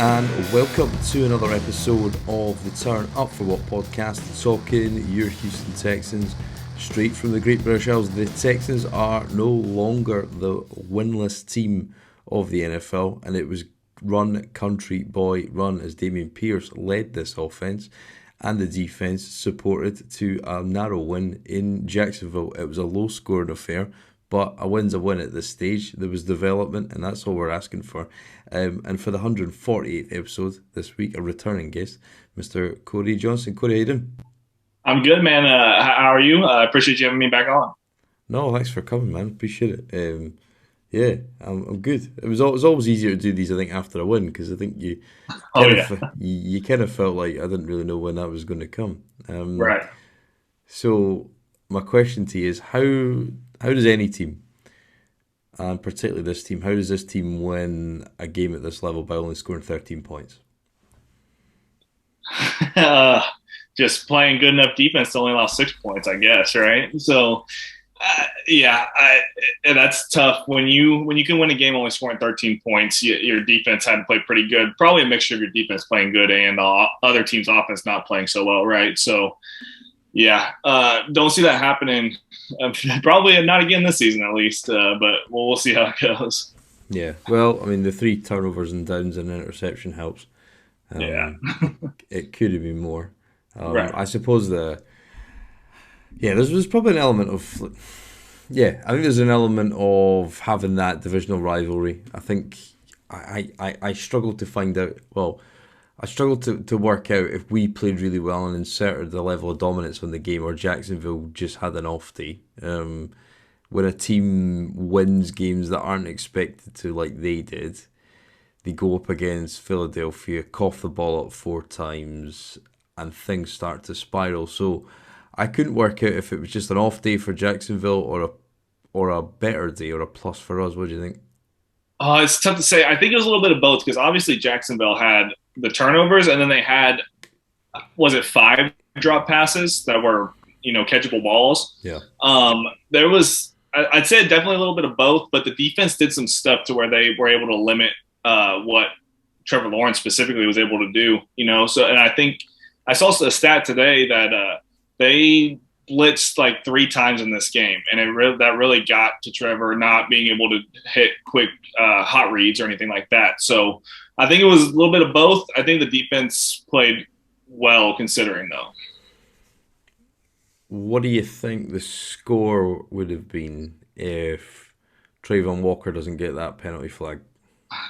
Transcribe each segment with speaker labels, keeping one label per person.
Speaker 1: And welcome to another episode of the Turn Up For What podcast, talking your Houston Texans straight from the Great British Isles. The Texans are no longer the winless team of the NFL, and it was run, country boy run, as Dameon Pierce led this offense, and the defense supported to a narrow win in Jacksonville. It was a low-scoring affair, but a win's a win at this stage. There was development, and that's all we're asking for. And for the 148th episode this week, a returning guest, Mr. Cody Johnson. Cody, how you doing?
Speaker 2: I'm good, man. How are you? I appreciate you having me back on.
Speaker 1: No, thanks for coming, man. Appreciate it. Yeah, I'm good. It was always easier to do these, I think, after a win, because I think you
Speaker 2: Oh,
Speaker 1: kind
Speaker 2: yeah.
Speaker 1: of you kind of felt like I didn't really know when that was going to come.
Speaker 2: Right.
Speaker 1: So my question to you is, how does any team, and particularly this team, how does this team win a game at this level by only scoring 13 points?
Speaker 2: Uh, just playing good enough defense to only allow 6 points, I guess, right? So, yeah, and that's tough. When you can win a game only scoring 13 points, your defense had to play pretty good. Probably a mixture of your defense playing good and other teams' offense not playing so well, right? So, yeah, don't see that happening. Probably not again this season, at least. But we'll see how it goes.
Speaker 1: Yeah, well, I mean, the 3 turnovers and downs and an interception helps.
Speaker 2: Yeah.
Speaker 1: It could have been more.
Speaker 2: Right.
Speaker 1: I suppose there's probably an element of, yeah, I think there's an element of having that divisional rivalry. I think I struggled to find out, well, I struggled to work out if we played really well and inserted the level of dominance on the game, or Jacksonville just had an off day. When a team wins games that aren't expected to, like they did, they go up against Philadelphia, cough the ball up 4 times, and things start to spiral. So I couldn't work out if it was just an off day for Jacksonville or a better day or a plus for us. What do you think?
Speaker 2: It's tough to say. I think it was a little bit of both because obviously Jacksonville had the turnovers and then they had, was it 5 drop passes that were, catchable balls?
Speaker 1: Yeah.
Speaker 2: There was, I'd say definitely a little bit of both, but the defense did some stuff to where they were able to limit what Trevor Lawrence specifically was able to do, So, and I think I saw a stat today that they blitzed like 3 times in this game, and that really got to Trevor not being able to hit quick hot reads or anything like that. So I think it was a little bit of both. I think the defense played well considering, though.
Speaker 1: What do you think the score would have been if Trayvon Walker doesn't get that penalty flag?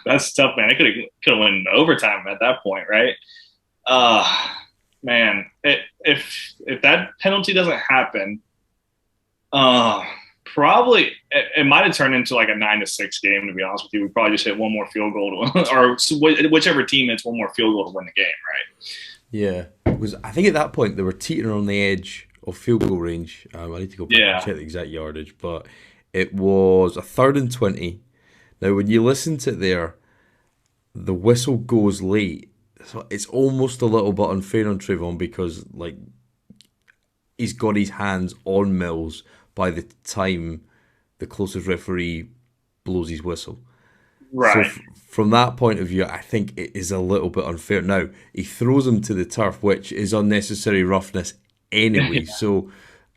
Speaker 2: That's tough, man. It could have went overtime at that point, right? Uh, Man, if that penalty doesn't happen, probably it might have turned into like a 9-6 game. To be honest with you, we probably just hit one more field goal or whichever team hits one more field goal to win the game, right?
Speaker 1: Yeah, because I think at that point they were teetering on the edge of field goal range. I need to go back and
Speaker 2: Yeah,
Speaker 1: check the exact yardage, but it was a 3rd and 20. Now, when you listen to it there, the whistle goes late, so it's almost a little bit unfair on Trayvon because like he's got his hands on Mills by the time the closest referee blows his whistle. So
Speaker 2: right.
Speaker 1: from that point of view, I think it is a little bit unfair. Now, he throws him to the turf, which is unnecessary roughness anyway. So,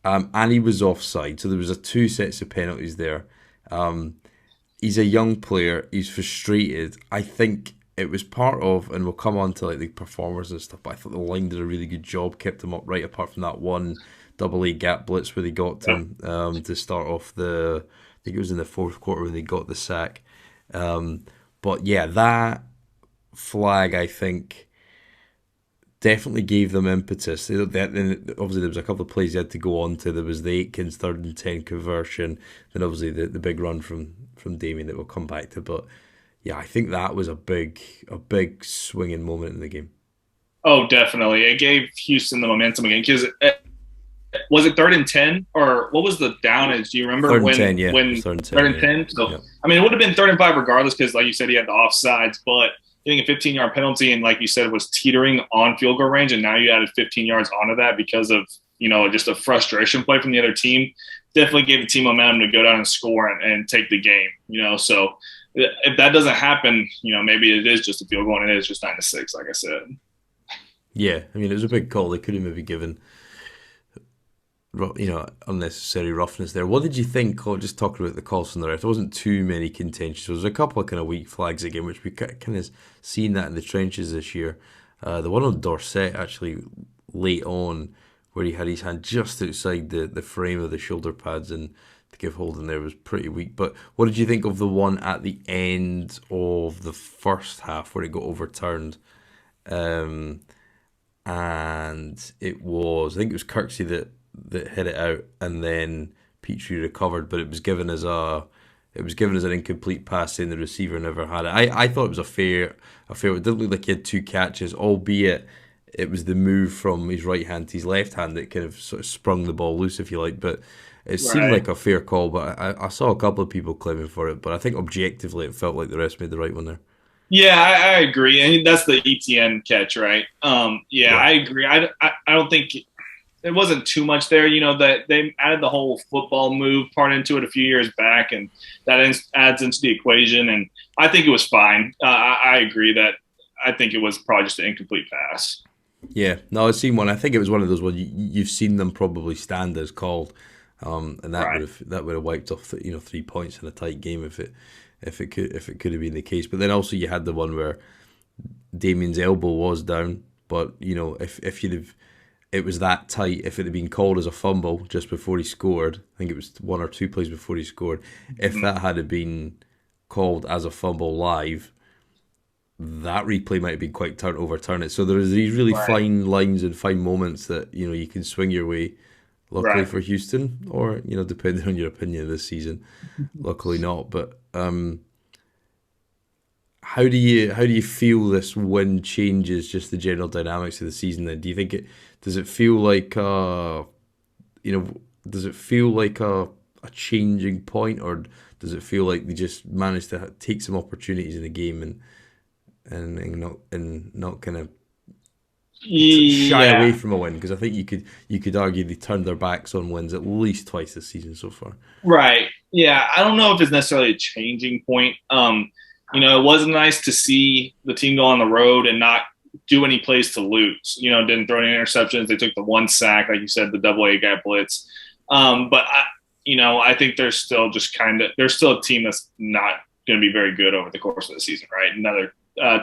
Speaker 1: and he was offside. So there was 2 sets of penalties there. He's a young player. He's frustrated. I think it was part of, and we'll come on to like the performers and stuff, but I thought the line did a really good job, kept him upright apart from that one double A gap blitz where they got to him to start off I think it was in the 4th quarter when they got the sack. But yeah, that flag, I think, definitely gave them impetus. Obviously, there was a couple of plays they had to go on to. There was the Aikens 3rd and 10 conversion, then obviously the big run from Damien that we'll come back to. But yeah, I think that was a big swinging moment in the game.
Speaker 2: Oh, definitely. It gave Houston the momentum again because was it 3rd and 10 or what was the downage? Do you remember
Speaker 1: Third and
Speaker 2: when
Speaker 1: ten, yeah, it
Speaker 2: when
Speaker 1: was third and
Speaker 2: third
Speaker 1: ten,
Speaker 2: and
Speaker 1: yeah,
Speaker 2: 10? So
Speaker 1: yeah,
Speaker 2: I mean, it would have been 3rd and 5 regardless because, like you said, he had the offsides. But getting a 15-yard penalty and, like you said, was teetering on field goal range, and now you added 15 yards onto that because of just a frustration play from the other team. Definitely gave the team momentum to go down and score and take the game. So if that doesn't happen, maybe it is just a field goal and it is just 9-6, like I said.
Speaker 1: Yeah, I mean, it was a big call. They could have maybe given, unnecessary roughness there. What did you think? Just talking about the calls from the ref, there wasn't too many contentions. There was a couple of kind of weak flags again, which we kind of seen that in the trenches this year. The one on Dorset actually late on, where he had his hand just outside the frame of the shoulder pads and to give holding there was pretty weak. But what did you think of the one at the end of the first half where it got overturned? Um, and I think it was Kirksey that hit it out, and then Petrie recovered, but it was given as an incomplete pass, saying the receiver never had it. I thought it was a fair. It didn't look like he had two catches, albeit it was the move from his right hand to his left hand that kind of sort of sprung the ball loose, if you like. But it seemed
Speaker 2: Right.
Speaker 1: like a fair call. But I saw a couple of people claiming for it, but I think objectively it felt like the refs made the right one there.
Speaker 2: Yeah, I agree. And that's the ETN catch, right? Yeah,
Speaker 1: Yeah.
Speaker 2: I agree. I don't think it wasn't too much there. That they added the whole football move part into it a few years back, and that adds into the equation. And I think it was fine. I agree that I think it was probably just an incomplete pass.
Speaker 1: Yeah, no, I've seen one. I think it was one of those ones you've seen them probably stand as called, and
Speaker 2: Right.
Speaker 1: that would have wiped off 3 points in a tight game if it could have been the case. But then also you had the one where Damien's elbow was down, but if you'd have it was that tight, if it had been called as a fumble just before he scored, I think it was one or two plays before he scored. If
Speaker 2: Mhm.
Speaker 1: that had been called as a fumble live, that replay might have been quite turn overturn it. So there's these really
Speaker 2: Right.
Speaker 1: fine lines and fine moments that you can swing your way. Luckily
Speaker 2: Right.
Speaker 1: for Houston, or depending on your opinion of this season, luckily not. But how do you feel this win changes just the general dynamics of the season? Then do you think it does it feel like you know does it feel like a changing point, or does it feel like they just managed to take some opportunities in the game and not kind of shy away
Speaker 2: Yeah.
Speaker 1: from a win? Because I think you could argue they turned their backs on wins at least twice this season so far.
Speaker 2: Right. Yeah. I don't know if it's necessarily a changing point. It was nice to see the team go on the road and not do any plays to lose. Didn't throw any interceptions. They took the one sack, like you said, the double A gap blitz. But I think they're still a team that's not going to be very good over the course of the season, right? Another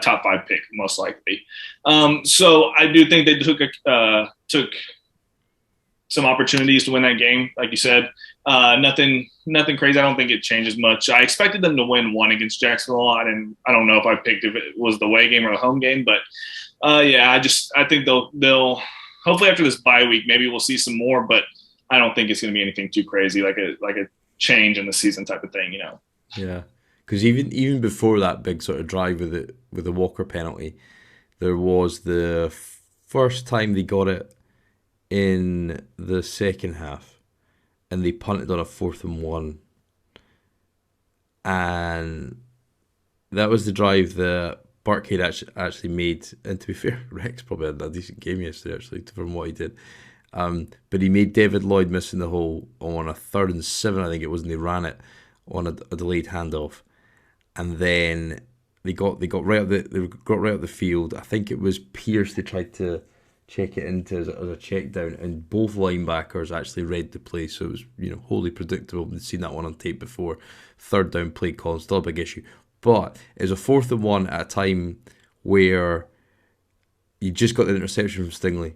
Speaker 2: top five pick, most likely. So I do think they took some opportunities to win that game, like you said. Nothing crazy. I don't think it changes much. I expected them to win one against Jacksonville. I don't know if I picked if it was the away game or the home game, but yeah, I think they'll hopefully after this bye week maybe we'll see some more, but I don't think it's going to be anything too crazy like a change in the season type of thing.
Speaker 1: Yeah, because even before that big sort of drive with the Walker penalty, there was the first time they got it in the second half, and they punted on a 4th and 1, and that was the drive that Burkhead actually made. And to be fair, Rex probably had a decent game yesterday actually from what he did. But he made David Lloyd missing the hole on a 3rd and 7, I think it was, and they ran it on a delayed handoff, and then they got right up the field. I think it was Pierce they tried to check it into as a check down, and both linebackers actually read the play, so it was wholly predictable. We'd seen that one on tape before. Third down play call, still a big issue, but it was a 4th and 1 at a time where you just got the interception from Stingley,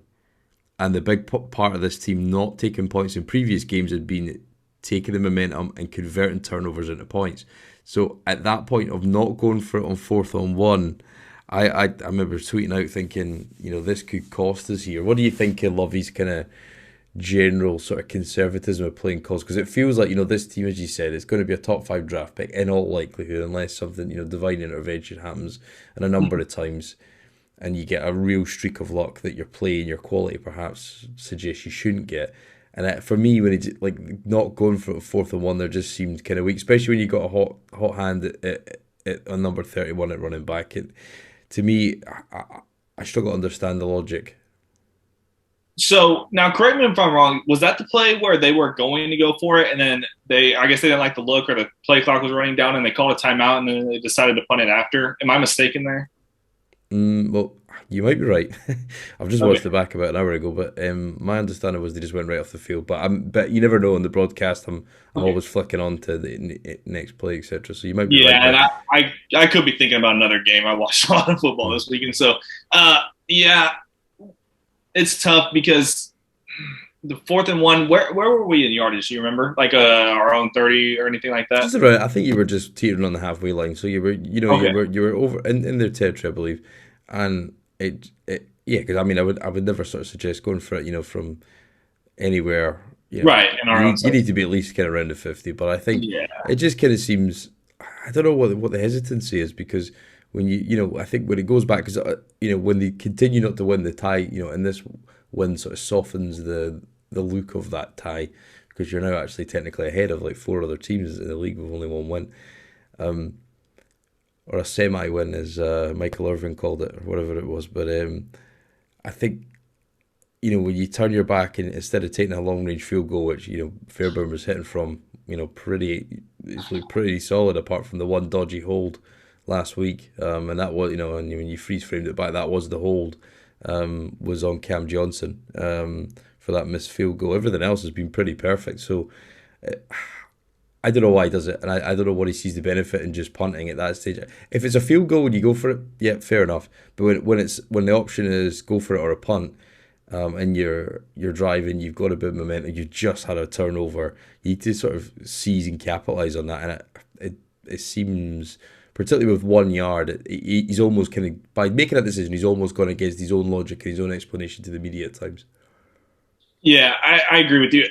Speaker 1: and the big part of this team not taking points in previous games had been taking the momentum and converting turnovers into points. So at that point of not going for it on 4th and 1, I remember tweeting out thinking, this could cost us here. What do you think of Lovey's kind of general sort of conservatism of playing calls? Because it feels like, this team, as you said, it's going to be a top 5 draft pick in all likelihood, unless something, divine intervention happens, and a number of times, and you get a real streak of luck that your play and your quality perhaps suggests you shouldn't get. And for me, when it's like not going for 4th and 1, there just seemed kind of weak, especially when you got a hot hand on number 31 at running back. To me, I struggle to understand the logic.
Speaker 2: So now, correct me if I'm wrong. Was that the play where they were going to go for it, and then I guess they didn't like the look, or the play clock was running down, and they called a timeout, and then they decided to punt it after? Am I mistaken there?
Speaker 1: Well, you might be right. I've just watched
Speaker 2: Okay.
Speaker 1: the back about an hour ago, but my understanding was they just went right off the field. But you never know on the broadcast. I'm
Speaker 2: Okay.
Speaker 1: always flicking on to the next play, etc. So you might be right
Speaker 2: Yeah, and
Speaker 1: there.
Speaker 2: I could be thinking about another game. I watched a lot of football
Speaker 1: Hmm.
Speaker 2: this weekend, so yeah, it's tough because the 4th and 1. Where were we in yardage? Do you remember? Like our own 30 or anything like that?
Speaker 1: Just about. I think you were just teetering on the halfway line, so
Speaker 2: Okay.
Speaker 1: you were over in their territory, I believe, and yeah, because I mean, I would never sort of suggest going for it, from anywhere.
Speaker 2: Right, in our own
Speaker 1: You
Speaker 2: side.
Speaker 1: need to be at least kind of around the 50, but I think
Speaker 2: Yeah.
Speaker 1: it just kind of seems. I don't know what the hesitancy is because when I think when it goes back because when they continue not to win the tie, and this win sort of softens the look of that tie because you're now actually technically ahead of like four other teams in the league with only one win, or a semi-win as Michael Irvin called it or whatever it was. But I think when you turn your back and instead of taking a long range field goal, which Fairbairn was hitting from, it's like pretty solid apart from the one dodgy hold last week, and that was and when you freeze framed it back, that was the hold, was on Cam Johnson, for that missed field goal. Everything else has been pretty perfect. So I don't know why he does it, and I don't know what he sees the benefit in just punting at that stage. If it's a field goal and you go for it, yeah, fair enough. But when the option is go for it or a punt, and you're driving, you've got a bit of momentum, you just had a turnover, you need to sort of seize and capitalize on that. And it seems, particularly with 1 yard, he's almost kind of by making that decision, he's almost gone against his own logic and his own explanation to the media at times.
Speaker 2: Yeah, I agree with you.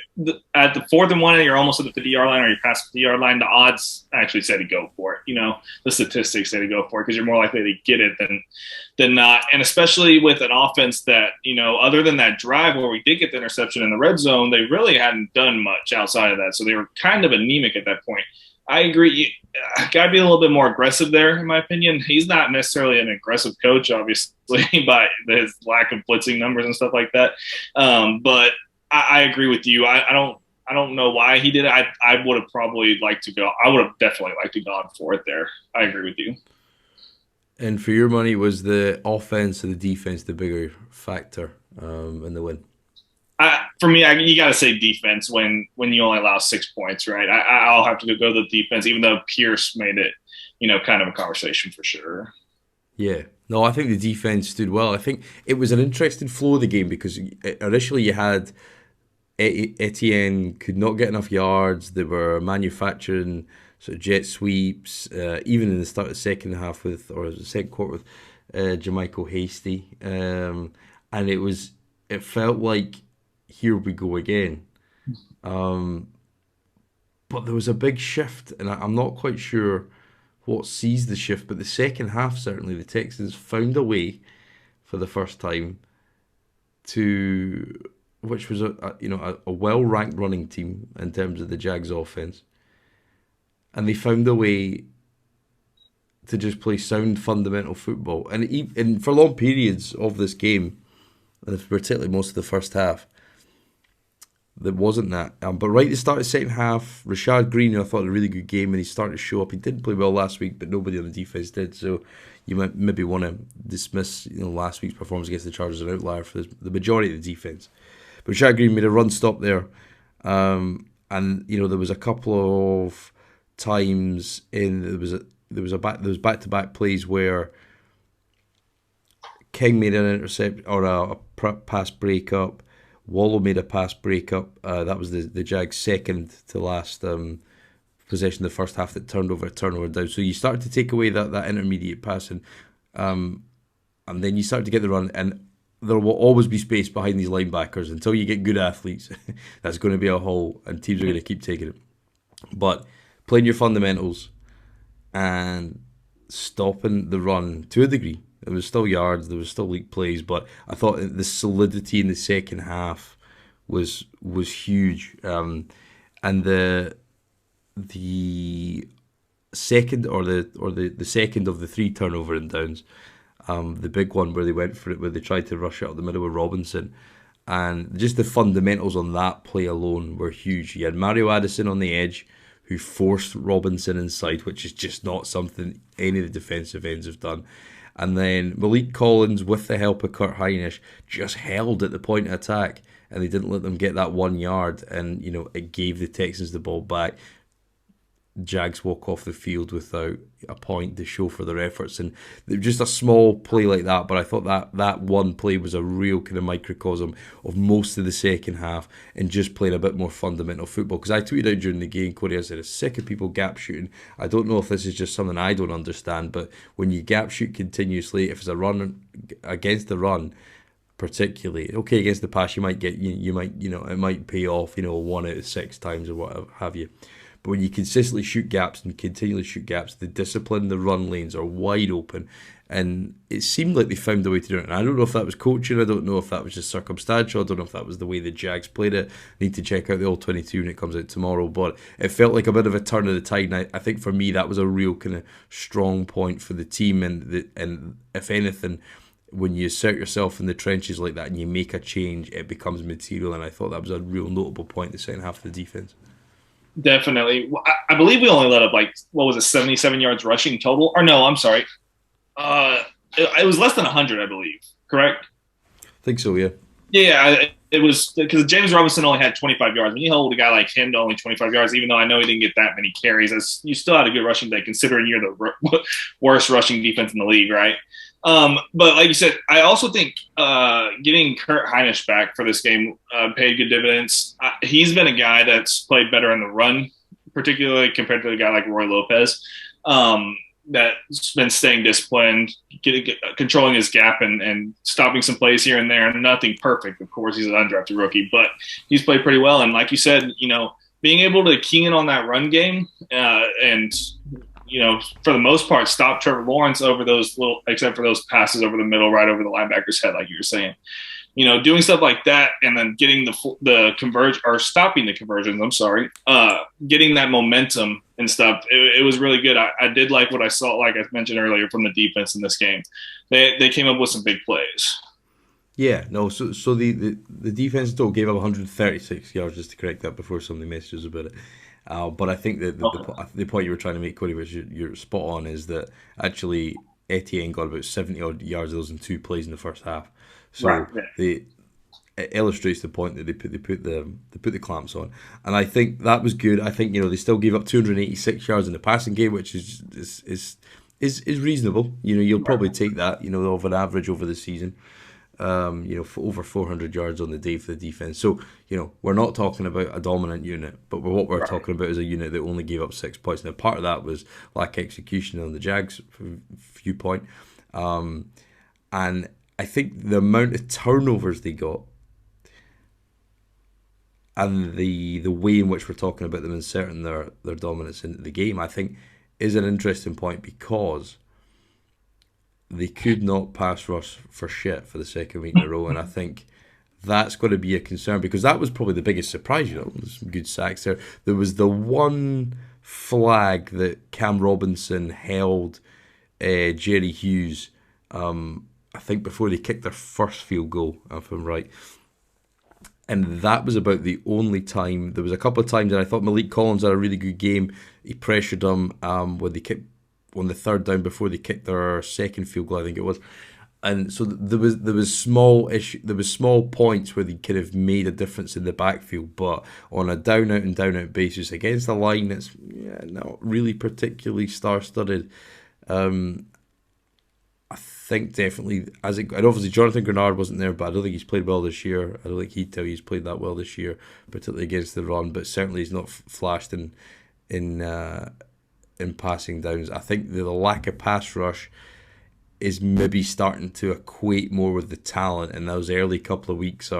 Speaker 2: At the 4th and 1, you're almost at the 50-yard line, or you're past the 50-yard line. The odds actually say to go for it. The statistics say to go for it because you're more likely to get it than not. And especially with an offense that other than that drive where we did get the interception in the red zone, they really hadn't done much outside of that. So they were kind of anemic at that point. I agree. You got to be a little bit more aggressive there, in my opinion. He's not necessarily an aggressive coach, obviously, by his lack of blitzing numbers and stuff like that. But I agree with you. I don't know why he did it. I would have probably liked to go. I would have definitely liked to gone for it there. I agree with you.
Speaker 1: And for your money, was the offense or the defense the bigger factor, in the win?
Speaker 2: For me, you got to say defense when you only allow 6 points, right? I'll have to go the defense, even though Pierce made it, kind of a conversation for sure.
Speaker 1: Yeah. No, I think the defense stood well. I think it was an interesting flow of the game because initially you had Etienne could not get enough yards. They were manufacturing sort of jet sweeps, even in the start of the second half or the second quarter with Jermichael Hasty. And it felt like, here we go again. Um, but there was a big shift, and I'm not quite sure what sees the shift, but the second half, certainly, the Texans found a way for the first time to, which was a well ranked running team in terms of the Jags offense, and they found a way to just play sound fundamental football, and for long periods of this game, and particularly most of the first half, there wasn't that. But right at the start of the second half, Rashad Green, I thought, had a really good game, and he started to show up. He didn't play well last week, but nobody on the defense did. So you might maybe want to dismiss last week's performance against the Chargers as an outlier for the majority of the defense. But Rashad Green made a run stop there, and there was a couple of times there was back to back plays where King made an intercept or a pass breakup. Wallow made a pass breakup. That was the Jags' second to last possession of the first half that turned over a turnover down. So you started to take away that intermediate passing, and then you start to get the run, and there will always be space behind these linebackers until you get good athletes. That's going to be a hole, and teams are going to keep taking it. But playing your fundamentals and stopping the run to a degree. There was still yards, there was still league plays, but I thought the solidity in the second half was huge. And the second the second of the three turnover and downs, the big one where they went for it, where they tried to rush it up the middle with Robinson. And just the fundamentals on that play alone were huge. You had Mario Addison on the edge, who forced Robinson inside, which is just not something any of the defensive ends have done. And then Malik Collins, with the help of Kurt Hinish, just held at the point of attack, and they didn't let them get that 1 yard. And it gave the Texans the ball back. Jags walk off the field without a point to show for their efforts, and just a small play like that. But I thought that one play was a real kind of microcosm of most of the second half, and just playing a bit more fundamental football. Because I tweeted out during the game, Cody, I said, I'm sick of people gap shooting. I don't know if this is just something I don't understand, but when you gap shoot continuously, if it's a run against the run, particularly, okay, against the pass, you might get it might pay off, 1 out of 6 times or whatever have you. But when you consistently shoot gaps and continually shoot gaps, the discipline, the run lanes are wide open. And it seemed like they found a way to do it. And I don't know if that was coaching. I don't know if that was just circumstantial. I don't know if that was the way the Jags played it. I need to check out the All-22 when it comes out tomorrow. But it felt like a bit of a turn of the tide. And I think for me, that was a real kind of strong point for the team. And if anything, when you assert yourself in the trenches like that and you make a change, it becomes material. And I thought that was a real notable point in the second half of the defense.
Speaker 2: Definitely. I believe we only let up 77 yards rushing total. Or no, I'm sorry. It was less than 100, I believe. Correct?
Speaker 1: I think so, yeah.
Speaker 2: Yeah, it was because James Robinson only had 25 yards. When you hold a guy like him to only 25 yards, even though I know he didn't get that many carries, you still had a good rushing day considering you're the worst rushing defense in the league, right? But like you said, I also think getting Kurt Hinish back for this game paid good dividends. He's been a guy that's played better in the run, particularly compared to a guy like Roy Lopez, that's been staying disciplined, controlling his gap and stopping some plays here and there. Nothing perfect, of course. He's an undrafted rookie, but he's played pretty well. And like you said, being able to key in on that run game and for the most part, stop Trevor Lawrence over those except for those passes over the middle, right over the linebacker's head, like you were saying. Doing stuff like that and then getting the converge or stopping the conversions. I'm sorry, getting that momentum and stuff. It was really good. I did like what I saw, like I mentioned earlier, from the defense in this game. They came up with some big plays.
Speaker 1: Yeah, no. So the defense still gave up 136 yards, just to correct that before somebody messages about it. But I think that the point you were trying to make, Cody, which you're spot on, is that actually Etienne got about 70 odd yards of those in 2 plays in the first half. So
Speaker 2: right.
Speaker 1: it illustrates the point that they put the clamps on, and I think that was good. I think they still gave up 286 yards in the passing game, which is reasonable. You'll probably take that of an average over the season. For over 400 yards on the day for the defense. So, we're not talking about a dominant unit, but what we're talking about is a unit that only gave up 6 points. Now, part of that was lack of execution on the Jags' viewpoint. And I think the amount of turnovers they got and the way in which we're talking about them inserting their dominance into the game, I think, is an interesting point, because they could not pass rush for shit for the second week in a row, and I think that's going to be a concern, because that was probably the biggest surprise. There's some good sacks there. There was the one flag that Cam Robinson held Jerry Hughes, I think before they kicked their first field goal, if I'm right. And that was about the only time. There was a couple of times that I thought Malik Collins had a really good game. He pressured them when they kicked on the third down before they kicked their second field goal, I think it was. And so there was small points where they could have made a difference in the backfield, but on a down out basis against a line that's not really particularly star-studded, I think definitely and obviously Jonathan Grenard wasn't there, but I don't think he's played well this year. I don't think he'd tell you he's played that well this year, particularly against the run. But certainly he's not flashed in passing downs. I think the lack of pass rush is maybe starting to equate more with the talent, and those early couple of weeks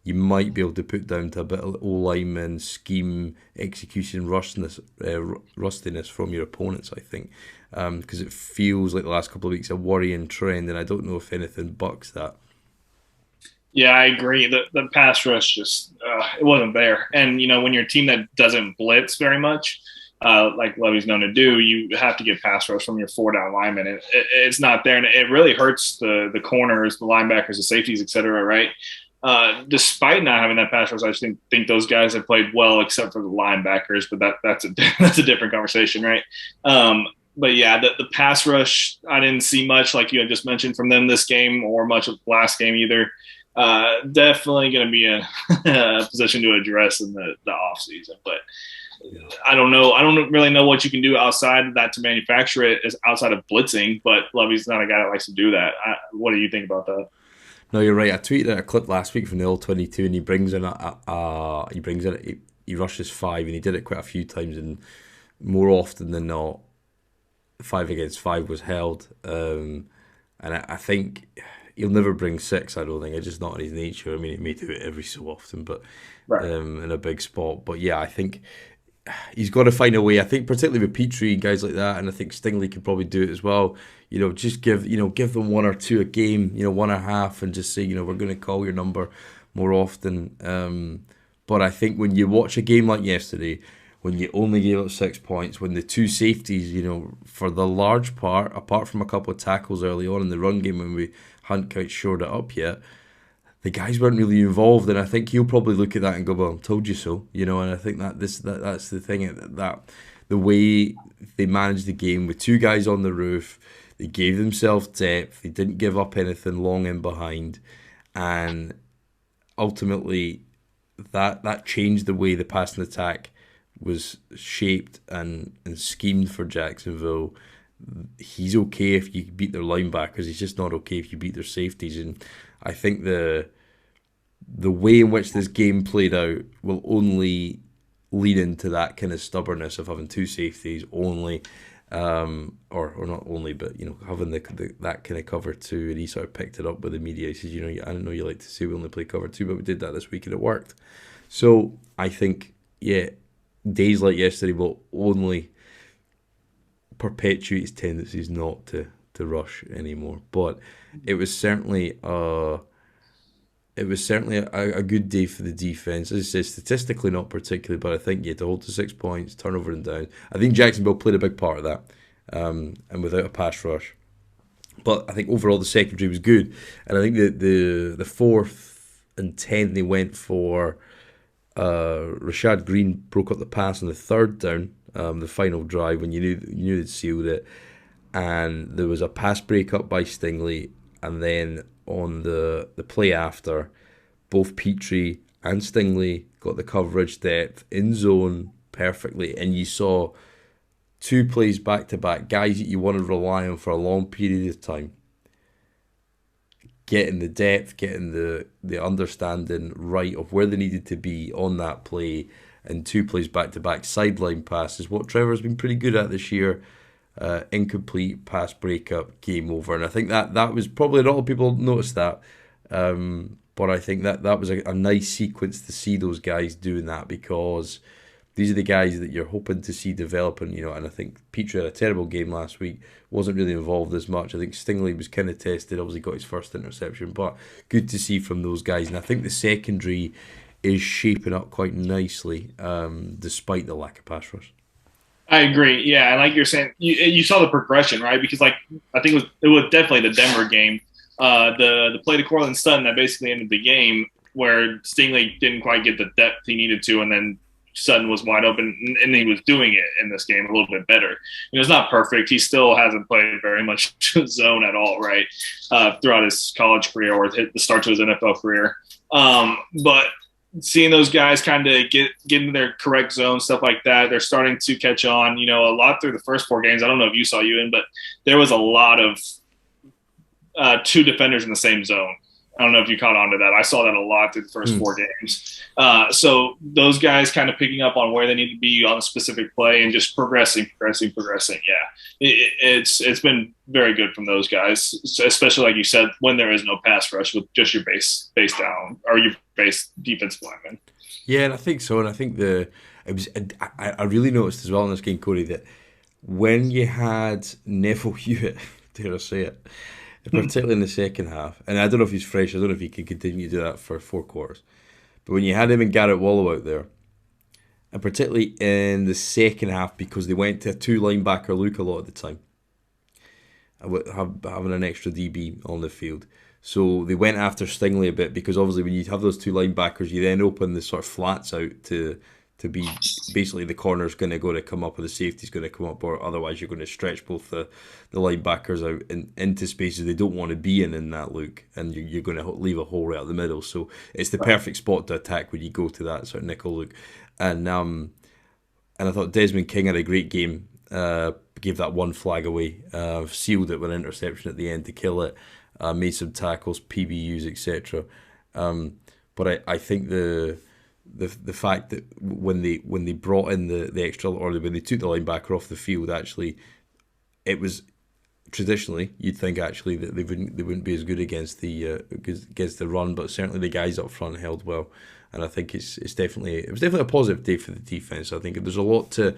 Speaker 1: you might be able to put down to a bit of O-lineman scheme, execution, rustiness from your opponents, I think, because it feels like the last couple of weeks a worrying trend, and I don't know if anything bucks that.
Speaker 2: Yeah, I agree. The pass rush just it wasn't there, and when you're a team that doesn't blitz very much, like Levy's known to do, you have to get pass rush from your 4-down linemen. It's not there, and it really hurts the corners, the linebackers, the safeties, etc. Right? Despite not having that pass rush, I just think those guys have played well, except for the linebackers. But that's a that's a different conversation, right? But yeah, the pass rush, I didn't see much, like you had just mentioned, from them this game, or much of the last game either. Definitely going to be a position to address in the off season, but I don't know. I don't really know what you can do outside of that to manufacture it, as outside of blitzing. But Lovey's not a guy that likes to do that. What do you think about that?
Speaker 1: No, you're right. I tweeted a clip last week from the All-22, and he brings in he rushes five, and he did it quite a few times, and more often than not, 5 against 5 was held. And I think he'll never bring six. I don't think it's just not in his nature. I mean, he may do it every so often, but
Speaker 2: Right.
Speaker 1: in a big spot. But yeah, I think he's got to find a way. I think particularly with Petrie and guys like that, and I think Stingley could probably do it as well. Just give them one or two a game, one and a half, and just say, we're going to call your number more often. But I think when you watch a game like yesterday, when you only gave up 6 points, when the two safeties, for the large part, apart from a couple of tackles early on in the run game when we hadn't quite shored it up yet, the guys weren't really involved, and I think he'll probably look at that and go, "Well, told you so," And I think that's the thing, that the way they managed the game with two guys on the roof, they gave themselves depth, they didn't give up anything long in behind, and ultimately that changed the way the passing attack was shaped and schemed for Jacksonville. He's okay if you beat their linebackers. He's just not okay if you beat their safeties. And I think the way in which this game played out will only lead into that kind of stubbornness of having two safeties only, or not only, but having that kind of cover two. And he sort of picked it up with the media. He says, I don't know you like to say we only play cover two, but we did that this week and it worked. So I think, yeah, days like yesterday will only perpetuate his tendencies not to rush anymore. But it was certainly a good day for the defense. As I say, statistically not particularly, but I think to hold to 6 points, turnover and down. I think Jacksonville played a big part of that, and without a pass rush. But I think overall the secondary was good, and I think the 4th and 10 they went for. Rashad Green broke up the pass on the 3rd down, the final drive when you knew they'd sealed it, and there was a pass breakup by Stingley, and then on the play after, both Petrie and Stingley got the coverage depth in zone perfectly, and you saw two plays back to back, guys that you want to rely on for a long period of time, getting the depth, getting the understanding right of where they needed to be on that play, and two plays back-to-back sideline passes, what Trevor's been pretty good at this year, incomplete pass breakup, game over. And I think that was probably, not a lot of people noticed that, but I think that was a nice sequence to see those guys doing that, because these are the guys that you're hoping to see developing, and I think Petrie had a terrible game last week, wasn't really involved as much. I think Stingley was kind of tested, obviously got his first interception, but good to see from those guys. And I think the secondary is shaping up quite nicely, despite the lack of pass rush.
Speaker 2: I agree. Yeah, and like you're saying, you saw the progression, right? Because I think it was definitely the Denver game, the play to Cortland Sutton that basically ended the game, where Stingley didn't quite get the depth he needed to, and then Sutton was wide open, and he was doing it in this game a little bit better. It's not perfect. He still hasn't played very much zone at all, right, throughout his college career or hit the start to his NFL career. But seeing those guys kind of get into their correct zone, stuff like that, they're starting to catch on, a lot through the first 4 games. I don't know if you saw Ewan, but there was a lot of 2 defenders in the same zone. I don't know if you caught on to that. I saw that a lot through the first 4 games. So those guys kind of picking up on where they need to be on a specific play and just progressing. Yeah, it's been very good from those guys, especially like you said, when there is no pass rush with just your base down or your base defensive lineman.
Speaker 1: Yeah, and I think so. And I think I really noticed as well in this game, Cody, that when you had Neville Hewitt, dare I say it, particularly in the second half, and I don't know if he's fresh, I don't know if he can continue to do that for 4 quarters, but when you had him and Garrett Wallow out there, and particularly in the second half, because they went to a 2 linebacker look a lot of the time, having an extra DB on the field, So they went after Stingley a bit because obviously when you have those two linebackers, you then open the sort of flats out to be basically the corner's going to come up or the safety's going to come up, or otherwise you're going to stretch both the linebackers out into spaces they don't want to be in that look, and you're going to leave a hole right out the middle. So it's the perfect spot to attack when you go to that sort of nickel look. And I thought Desmond King had a great game. Gave that one flag away, sealed it with an interception at the end to kill it. Made some tackles, PBUs, etc. But I think the fact that when they brought in the extra, or when they took the linebacker off the field, actually, it was traditionally you'd think actually that they wouldn't be as good against the run, but certainly the guys up front held well. And I think it was definitely a positive day for the defense. I think there's a lot to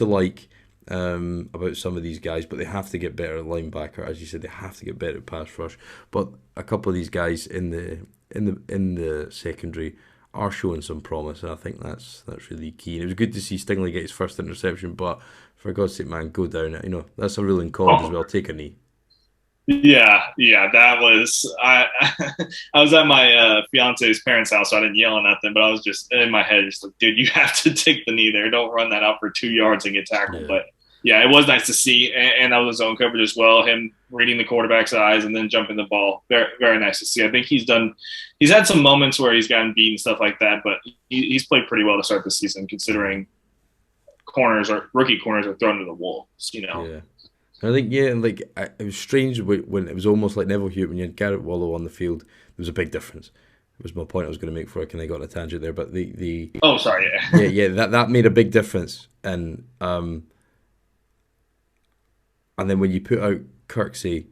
Speaker 1: like about some of these guys, but they have to get better at linebacker, as you said. They have to get better at pass rush. But a couple of these guys in the secondary are showing some promise, and I think that's really key. And it was good to see Stingley get his first interception, but for God's sake, man, go down it. That's a rule in college as well. Take a knee.
Speaker 2: Yeah, that was I. I was at my fiance's parents' house, so I didn't yell or nothing, but I was just in my head, just like, dude, you have to take the knee there. Don't run that out for 2 yards and get tackled.
Speaker 1: Yeah.
Speaker 2: But yeah, it was nice to see, and that was zone coverage as well. Him reading the quarterback's eyes and then jumping the ball. Very, very nice to see. I think he's had some moments where he's gotten beat and stuff like that, but he's played pretty well to start the season, considering rookie corners are thrown to the wolves.
Speaker 1: Yeah. I think, it was strange when it was almost like Neville Hewitt when you had Garrett Wallow on the field. There was a big difference. It was my point I was going to make before I kind of got on a tangent there. But
Speaker 2: oh, sorry, yeah.
Speaker 1: that made a big difference. And then when you put out Kirksey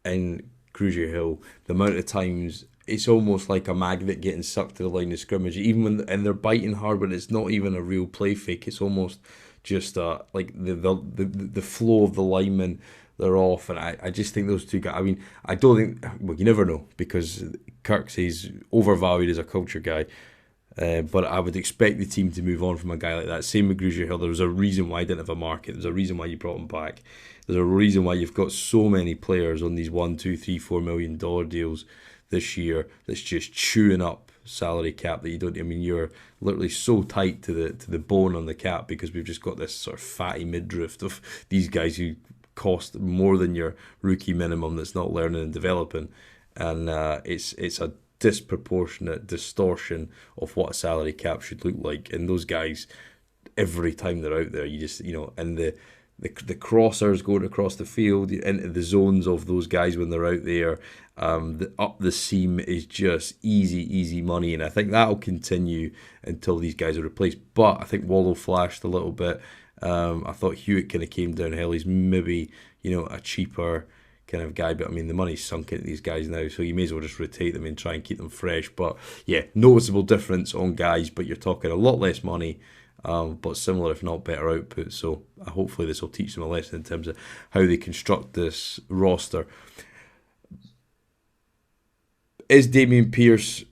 Speaker 1: and Cruiser Hill, the amount of times it's almost like a magnet getting sucked to the line of scrimmage. Even and they're biting hard, but it's not even a real play fake. It's almost just like the flow of the linemen, they're off, and I just think those two guys. I mean, I don't think. Well, you never know because Kirksey's overvalued as a culture guy, but I would expect the team to move on from a guy like that. Same with Grugier Hill. There was a reason why I didn't have a market. There's a reason why you brought him back. There's a reason why you've got so many players on these $1, $2, $3, $4 million deals this year that's just chewing up salary cap that you don't. I mean, you're literally so tight to the bone on the cap because we've just got this sort of fatty midriff of these guys who cost more than your rookie minimum that's not learning and developing, and it's a disproportionate distortion of what a salary cap should look like. And those guys, every time they're out there, you just and the crossers going across the field into the zones of those guys when they're out there. Up the seam is just easy money, and I think that'll continue until these guys are replaced. But I think Wallow flashed a little bit. I thought Hewitt kind of came downhill. He's maybe a cheaper kind of guy, but I mean the money's sunk into these guys now, so you may as well just rotate them and try and keep them fresh. But yeah, noticeable difference on guys, but you're talking a lot less money. But similar, if not better output. So hopefully this will teach them a lesson in terms of how they construct this roster. Is Dameon Pierce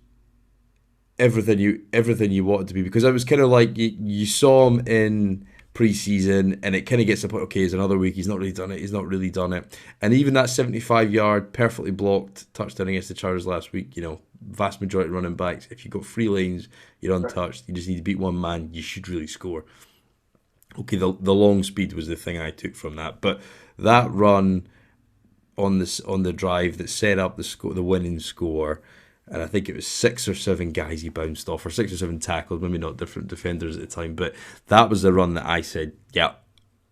Speaker 1: everything you want it to be? Because I was kind of like you saw him in pre-season, and it kind of gets to the point. Okay, it's another week. He's not really done it. And even that 75-yard perfectly blocked touchdown against the Chargers last week. Vast majority of running backs. If you've got 3 lanes, you're untouched. You just need to beat one man. You should really score. Okay, the long speed was the thing I took from that, but that run on the drive that set up the winning score, and I think it was 6 or 7 guys he bounced off, or 6 or 7 tackles, maybe not different defenders at the time, but that was the run that I said, yeah,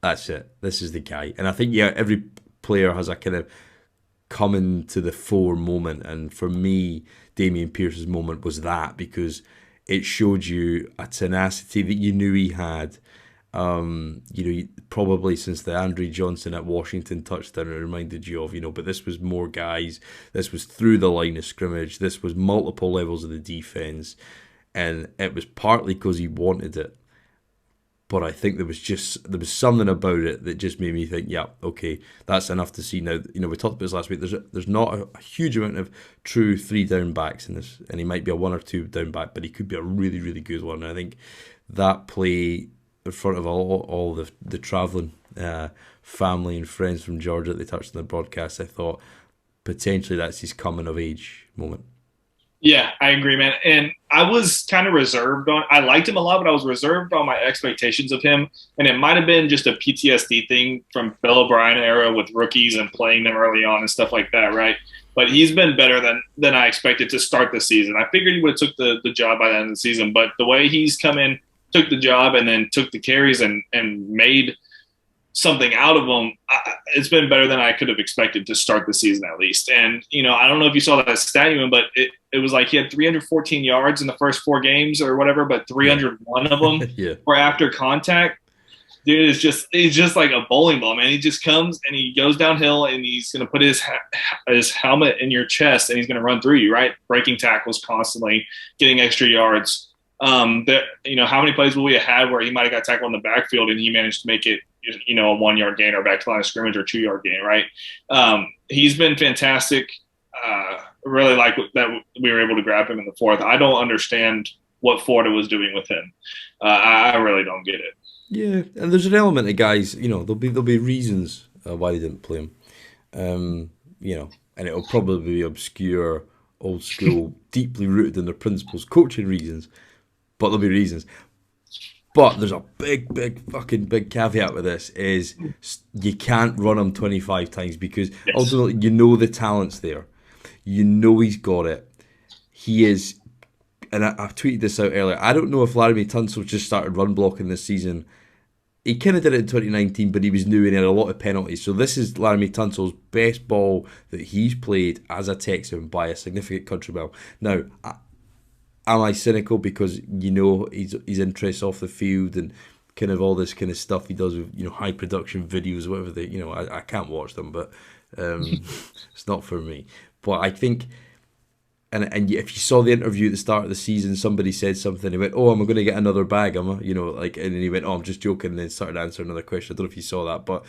Speaker 1: that's it. This is the guy. And I think every player has a kind of coming to the fore moment, and for me, Dameon Pierce's moment was that, because it showed you a tenacity that you knew he had. Probably since the Andre Johnson at Washington touchdown, it reminded you of, but this was more guys. This was through the line of scrimmage. This was multiple levels of the defense, and it was partly because he wanted it. But I think there was something about it that just made me think, yeah, okay, that's enough to see. Now, we talked about this last week. There's not a huge amount of true 3 down backs in this, and he might be a 1 or 2 down back, but he could be a really, really good one. And I think that play in front of all the travelling family and friends from Georgia that they touched on the broadcast, I thought potentially that's his coming of age moment.
Speaker 2: Yeah, I agree, man. And I was kind of reserved on. I liked him a lot, but I was reserved on my expectations of him. And it might have been just a PTSD thing from Bill O'Brien era with rookies and playing them early on and stuff like that, right? But he's been better than I expected to start the season. I figured he would have took the job by the end of the season, but the way he's come in, took the job, and then took the carries and made something out of them, it's been better than I could have expected to start the season at least. And, I don't know if you saw that stat, but it was like he had 314 yards in the first 4 games or whatever, but 301 of them were after contact. Dude, he's just like a bowling ball, man. He just comes and he goes downhill and he's going to put his helmet in your chest and he's going to run through you, right? Breaking tackles constantly, getting extra yards. How many plays will we have had where he might have got tackled in the backfield and he managed to make it, a 1-yard gain or back to line of scrimmage or 2-yard gain, right? He's been fantastic. Really like that we were able to grab him in the 4th. I don't understand what Florida was doing with him. I really don't get it.
Speaker 1: Yeah, and there's an element of guys, there'll be reasons why they didn't play him. And it'll probably be obscure, old school, deeply rooted in their principles, coaching reasons, but there'll be reasons. But there's a big caveat with this is you can't run him 25 times because ultimately the talent's there. He's got it. He is, and I've tweeted this out earlier, I don't know if Laramie Tunsil just started run blocking this season. He kind of did it in 2019, but he was new and he had a lot of penalties. So this is Laramie Tunsil's best ball that he's played as a Texan by a significant country mile. Now, am I cynical because his interests off the field and kind of all this kind of stuff he does with high production videos, whatever they I can't watch them, but it's not for me. But I think, and if you saw the interview at the start of the season, somebody said something. He went, "Oh, am I going to get another bag? Am I?" And then he went, "Oh, I'm just joking," and then started answering another question. I don't know if you saw that, but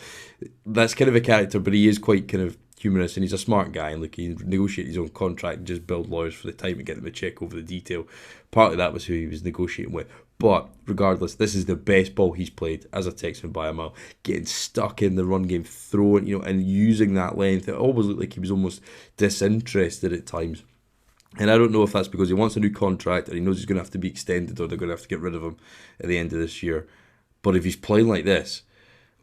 Speaker 1: that's kind of a character. But he is quite kind of humorous, and he's a smart guy. And look, he negotiated his own contract and just build lawyers for the time and get them to check over the detail. Partly that was who he was negotiating with. But regardless, this is the best ball he's played as a Texan by a mile. Getting stuck in the run game, throwing, and using that length. It always looked like he was almost disinterested at times. And I don't know if that's because he wants a new contract and he knows he's going to have to be extended or they're going to have to get rid of him at the end of this year. But if he's playing like this,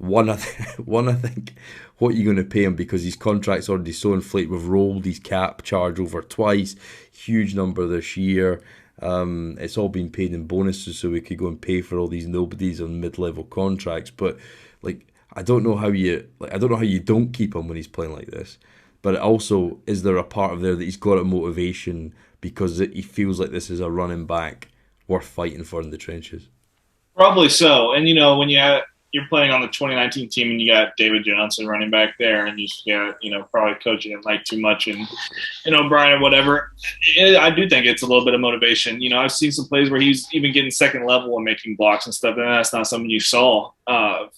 Speaker 1: I think, what are you going to pay him? Because his contract's already so inflated. We've rolled his cap charge over twice. Huge number this year. It's all been paid in bonuses so we could go and pay for all these nobodies on mid-level contracts. But I don't know how you don't keep him when he's playing like this. But also, is there a part of there that he's got a motivation because he feels like this is a running back worth fighting for in the trenches? Probably
Speaker 2: so. And, when you're playing on the 2019 team and you got David Johnson running back there and you got, probably coaching him like too much and O'Brien or whatever, I do think it's a little bit of motivation. I've seen some plays where he's even getting second level and making blocks and stuff, and that's not something you saw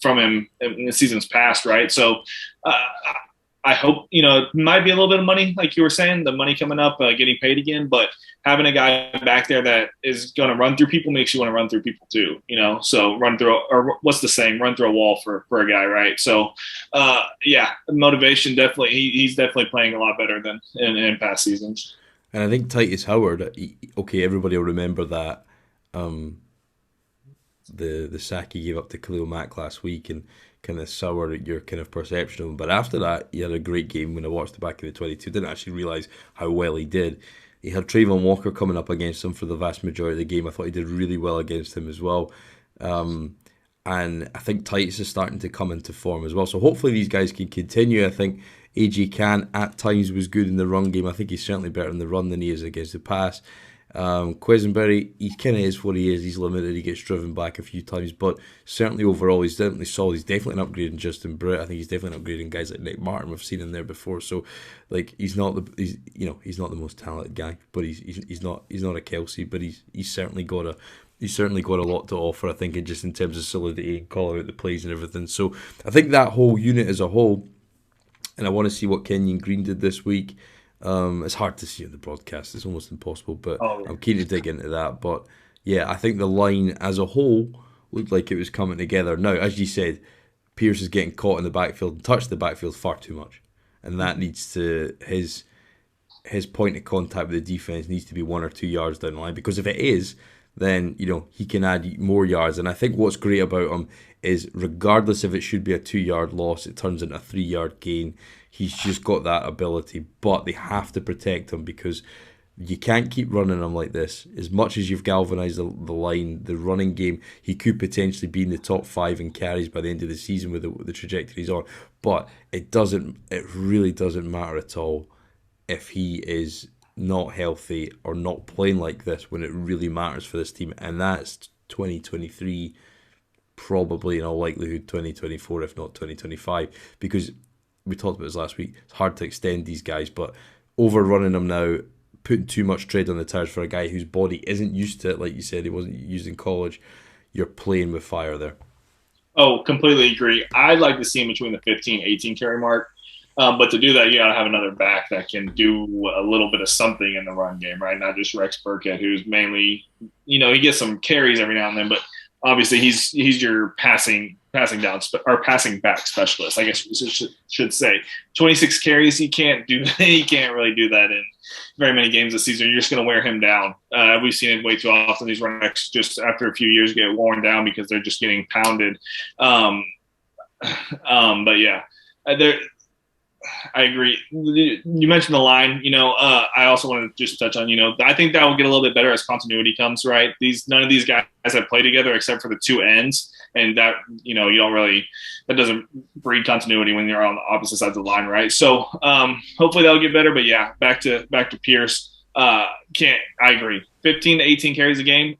Speaker 2: from him in the seasons past, right? So, I hope, it might be a little bit of money, like you were saying, the money coming up, getting paid again, but having a guy back there that is going to run through people makes you want to run through people too, so run through, or what's the saying, run through a wall for a guy, right? So, motivation, definitely, he's definitely playing a lot better than in past seasons.
Speaker 1: And I think Titus Howard, everybody will remember that, the sack he gave up to Khalil Mack last week and kind of soured your kind of perception of him. But after that, he had a great game when I watched the back of the 22. Didn't actually realise how well he did. He had Trayvon Walker coming up against him for the vast majority of the game. I thought he did really well against him as well. And I think Titus is starting to come into form as well. So hopefully these guys can continue. I think AJ Can at times was good in the run game. I think he's certainly better in the run than he is against the pass. Quisenberry, he kind of is what he is. He's limited. He gets driven back a few times, but certainly overall, he's definitely solid. He's definitely an upgrade in Justin Britt. I think he's definitely an upgrade in guys like Nick Martin. We've seen him there before. So, he's not the most talented guy, but he's not a Kelsey, but he's certainly got a lot to offer. I think, just in terms of solidity and calling out the plays and everything. So, I think that whole unit as a whole, and I want to see what Kenyon Green did this week. It's hard to see in the broadcast. It's almost impossible, but I'm keen to dig into that. But yeah, I think the line as a whole looked like it was coming together. Now, as you said, Pierce is getting caught in the backfield and touched the backfield far too much. and that needs to his point of contact with the defense needs to be 1 or 2 yards down the line, because if it is, then he can add more yards. And I think what's great about him is, regardless if it should be a 2 yard loss, it turns into a 3 yard gain. He's just got that ability, but they have to protect him, because you can't keep running him like this. As much as you've galvanised the line, the running game, he could potentially be in the top 5 in carries by the end of the season with the trajectory he's on. But it really doesn't matter at all if he is not healthy or not playing like this when it really matters for this team. And that's 2023, probably in all likelihood 2024, if not 2025, because we talked about this last week. It's hard to extend these guys, but overrunning them now, putting too much tread on the tires for a guy whose body isn't used to it, like you said, he wasn't used in college, you're playing with fire there.
Speaker 2: Oh, completely agree. I'd like to see him between the 15, 18 carry mark. But to do that, you got to have another back that can do a little bit of something in the run game, right? Not just Rex Burkhead, who's mainly, he gets some carries every now and then, but obviously he's your passing down or passing back specialist, I guess you should say. 26 carries, he can't really do that in very many games this season. You're just going to wear him down. We've seen it way too often. These running backs just after a few years get worn down because they're just getting pounded. But yeah, I agree. You mentioned the line. I also want to just touch on. I think that will get a little bit better as continuity comes. Right. None of these guys have played together except for the two ends, and that you don't really. That doesn't breed continuity when you're on the opposite sides of the line, right? So hopefully that'll get better. But yeah, back to Pierce. I agree. 15 to 18 carries a game.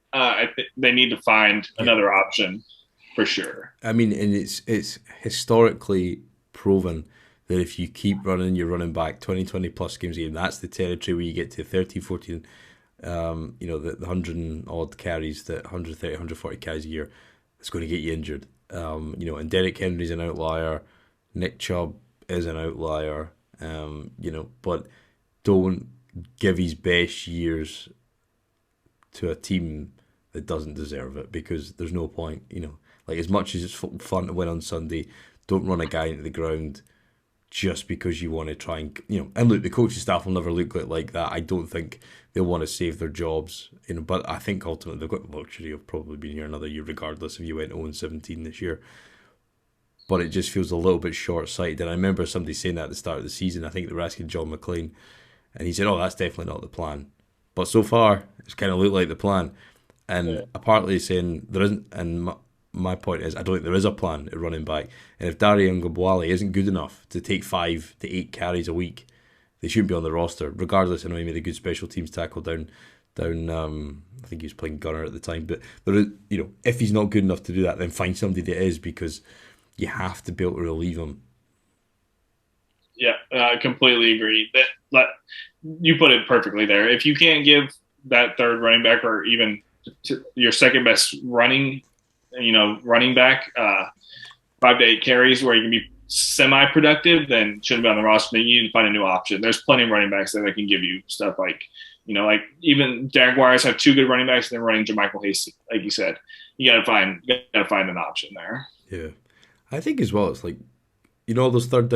Speaker 2: They need to find another option for sure.
Speaker 1: I mean, and it's historically proven that if you keep running your running back 20 plus games a game, that's the territory where you get to 13, 14, the 100 and odd carries, the 130, 140 carries a year, it's going to get you injured. And Derrick Henry's an outlier, Nick Chubb is an outlier, but don't give his best years to a team that doesn't deserve it, because there's no point, like as much as it's fun to win on Sunday, don't run a guy into the ground just because you want to try and, and look, the coaching staff will never look like that. I don't think they'll want to save their jobs, but I think ultimately they've got the luxury of probably being here another year regardless if you went 0-17 this year. But it just feels a little bit short-sighted. And I remember somebody saying that at the start of the season. I think they were asking John McClain, and he said, that's definitely not the plan. But so far, it's kind of looked like the plan. And apparently saying there isn't, and my point is, I don't think there is a plan at running back. And if Dameon Pierce isn't good enough to take 5 to 8 carries a week, they shouldn't be on the roster. Regardless, I know he made a good special teams tackle down. I think he was playing gunner at the time. But there is, if he's not good enough to do that, then find somebody that is, because you have to be able to relieve him.
Speaker 2: Yeah, I completely agree. That you put it perfectly there. If you can't give that third running back, or even your second best running back 5 to 8 carries where you can be semi-productive, then shouldn't be on the roster. Then you need to find a new option. There's plenty of running backs that can give you stuff like, like even Jaguars have 2 good running backs and they're running JaMycal Hasty, like you said. You gotta find an option there.
Speaker 1: Yeah, I think as well. It's like, all those third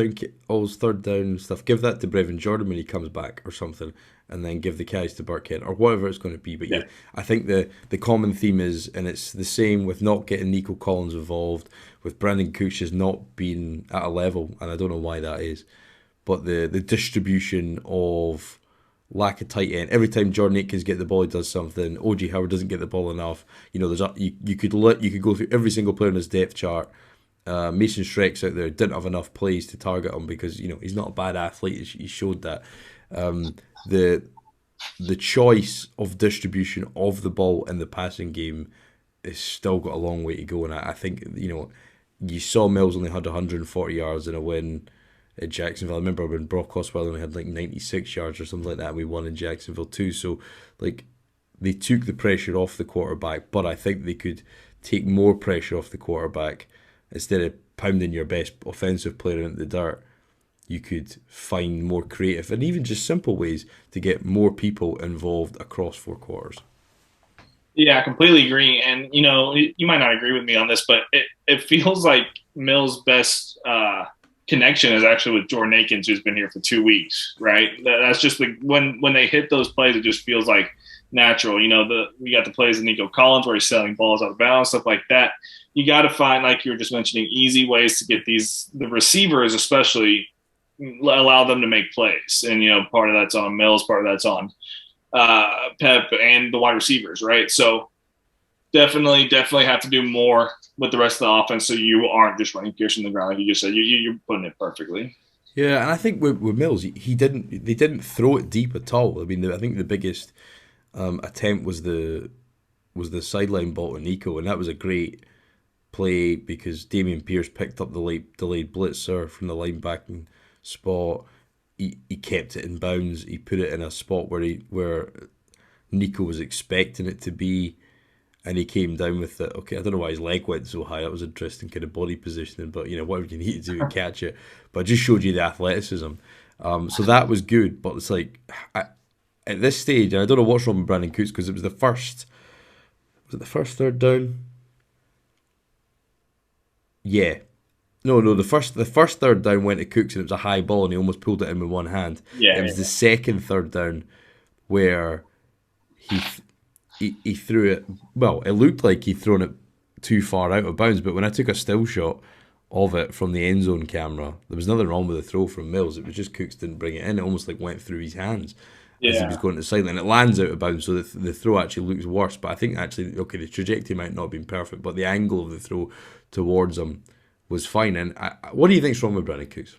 Speaker 1: down stuff. Give that to Brevin Jordan when he comes back or something, and then give the carries to Burkhead or whatever it's going to be. But yeah, I think the common theme is, and it's the same with not getting Nico Collins involved, with Brandon Cooks just not being at a level, and I don't know why that is, but the distribution of lack of tight end. Every time Jordan Akins get the ball, he does something. O.J. Howard doesn't get the ball enough. You could go through every single player in his depth chart. Mason Schreck's out there, didn't have enough plays to target him because he's not a bad athlete. He showed that. The choice of distribution of the ball in the passing game is still got a long way to go, and I think you saw Mills only had 140 yards in a win at Jacksonville. I remember when Brock Osweiler only had like 96 yards or something like that, and we won in Jacksonville too. So like they took the pressure off the quarterback, but I think they could take more pressure off the quarterback. Instead of pounding your best offensive player into the dirt, you could find more creative and even just simple ways to get more people involved across 4 quarters.
Speaker 2: Yeah, I completely agree. And, you might not agree with me on this, but it feels like Mills' best connection is actually with Jordan Akins, who's been here for 2 weeks, right? That's just when they hit those plays, it just feels like natural. We got the plays of Nico Collins where he's selling balls out of bounds, stuff like that. You got to find, like you were just mentioning, easy ways to get the receivers, especially, allow them to make plays. And, part of that's on Mills, part of that's on Pep and the wide receivers, right? So definitely have to do more with the rest of the offense, so you aren't just running Pierce in the ground like you just said. You're putting it perfectly.
Speaker 1: Yeah, and I think with Mills, they didn't throw it deep at all. I mean, I think the biggest attempt was the sideline ball to Nico, and that was a great play because Dameon Pierce picked up the delayed blitzer from the linebacking spot. He kept it in bounds. He put it in a spot where Nico was expecting it to be. And he came down with it. Okay, I don't know why his leg went so high. That was interesting kind of body positioning. But, whatever you need to do to catch it. But it just showed you the athleticism. So that was good. But it's like, at this stage, and I don't know what's wrong with Brandon Cooks because it was the first third down? Yeah. No, the first third down went to Cooks and it was a high ball and he almost pulled it in with one hand.
Speaker 2: Yeah.
Speaker 1: It was the second third down where he threw it. Well, it looked like he'd thrown it too far out of bounds, but when I took a still shot of it from the end zone camera, there was nothing wrong with the throw from Mills. It was just Cooks didn't bring it in. It almost like went through his hands as he was going to the sideline. It lands out of bounds, so the throw actually looks worse. But I think actually, okay, the trajectory might not have been perfect, but the angle of the throw towards him was fine. And what do you think's wrong with Brandon Cooks?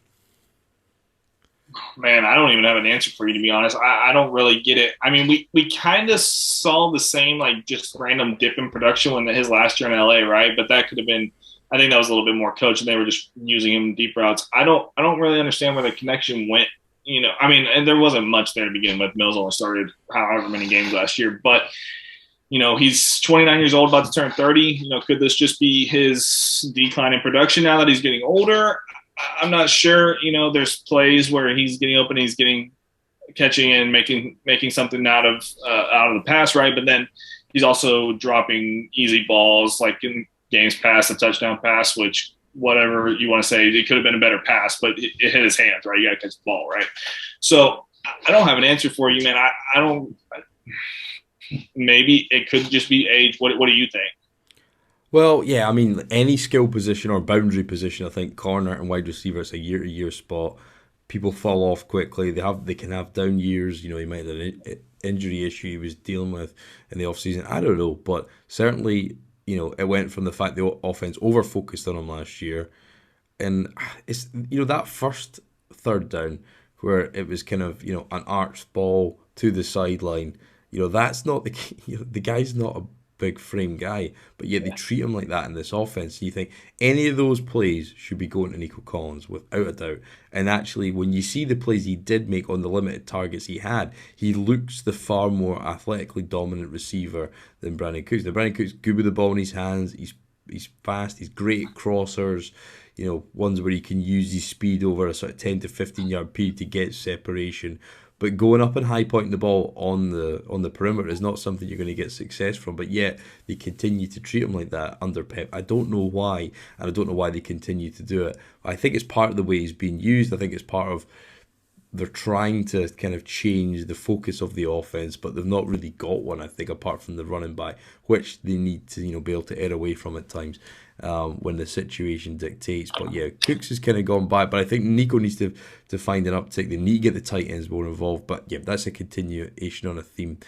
Speaker 2: Man, I don't even have an answer for you, to be honest. I don't really get it. I mean, we kind of saw the same, like, just random dip in production when his last year in LA, right? But that could have been, I think that was a little bit more coached and they were just using him in deep routes. I don't really understand where the connection went. I mean, and there wasn't much there to begin with. Mills only started however many games last year, but he's 29 years old, about to turn 30. Could this just be his decline in production now that he's getting older? I'm not sure. There's plays where he's getting open, he's catching and making something out of the pass, right? But then he's also dropping easy balls, like in games past, a touchdown pass, which whatever you want to say, it could have been a better pass, but it hit his hands, right? You got to catch the ball, right? So I don't have an answer for you, man. I don't. Maybe it could just be age. What do you think?
Speaker 1: Well, yeah, I mean, any skill position or boundary position, I think corner and wide receiver, it's a year-to-year spot. People fall off quickly. They can have down years. He might have an injury issue he was dealing with in the offseason. I don't know, but certainly, it went from the fact the offense over-focused on him last year. And it's, that first third down where it was kind of, an arched ball to the sideline, that's not the guy's not a big frame guy, but yet they treat him like that in this offense. You think any of those plays should be going to Nico Collins without a doubt. And actually, when you see the plays he did make on the limited targets he had, he looks the far more athletically dominant receiver than Brandon Cooks. Now, Brandon Cooks good with the ball in his hands. He's fast. He's great at crossers. Ones where he can use his speed over a sort of 10 to 15 yard period to get separation. But going up and high pointing the ball on the perimeter is not something you're going to get success from. But yet they continue to treat him like that under Pep. I don't know why, and I don't know why they continue to do it. I think it's part of the way he's being used. I think it's part of they're trying to kind of change the focus of the offense, but they've not really got one, I think, apart from the running back, which they need to be able to err away from at times when the situation dictates. But yeah, Cooks has kind of gone by, but I think Nico needs to find an uptick. They need to get the tight ends more involved, but yeah, that's a continuation on a theme.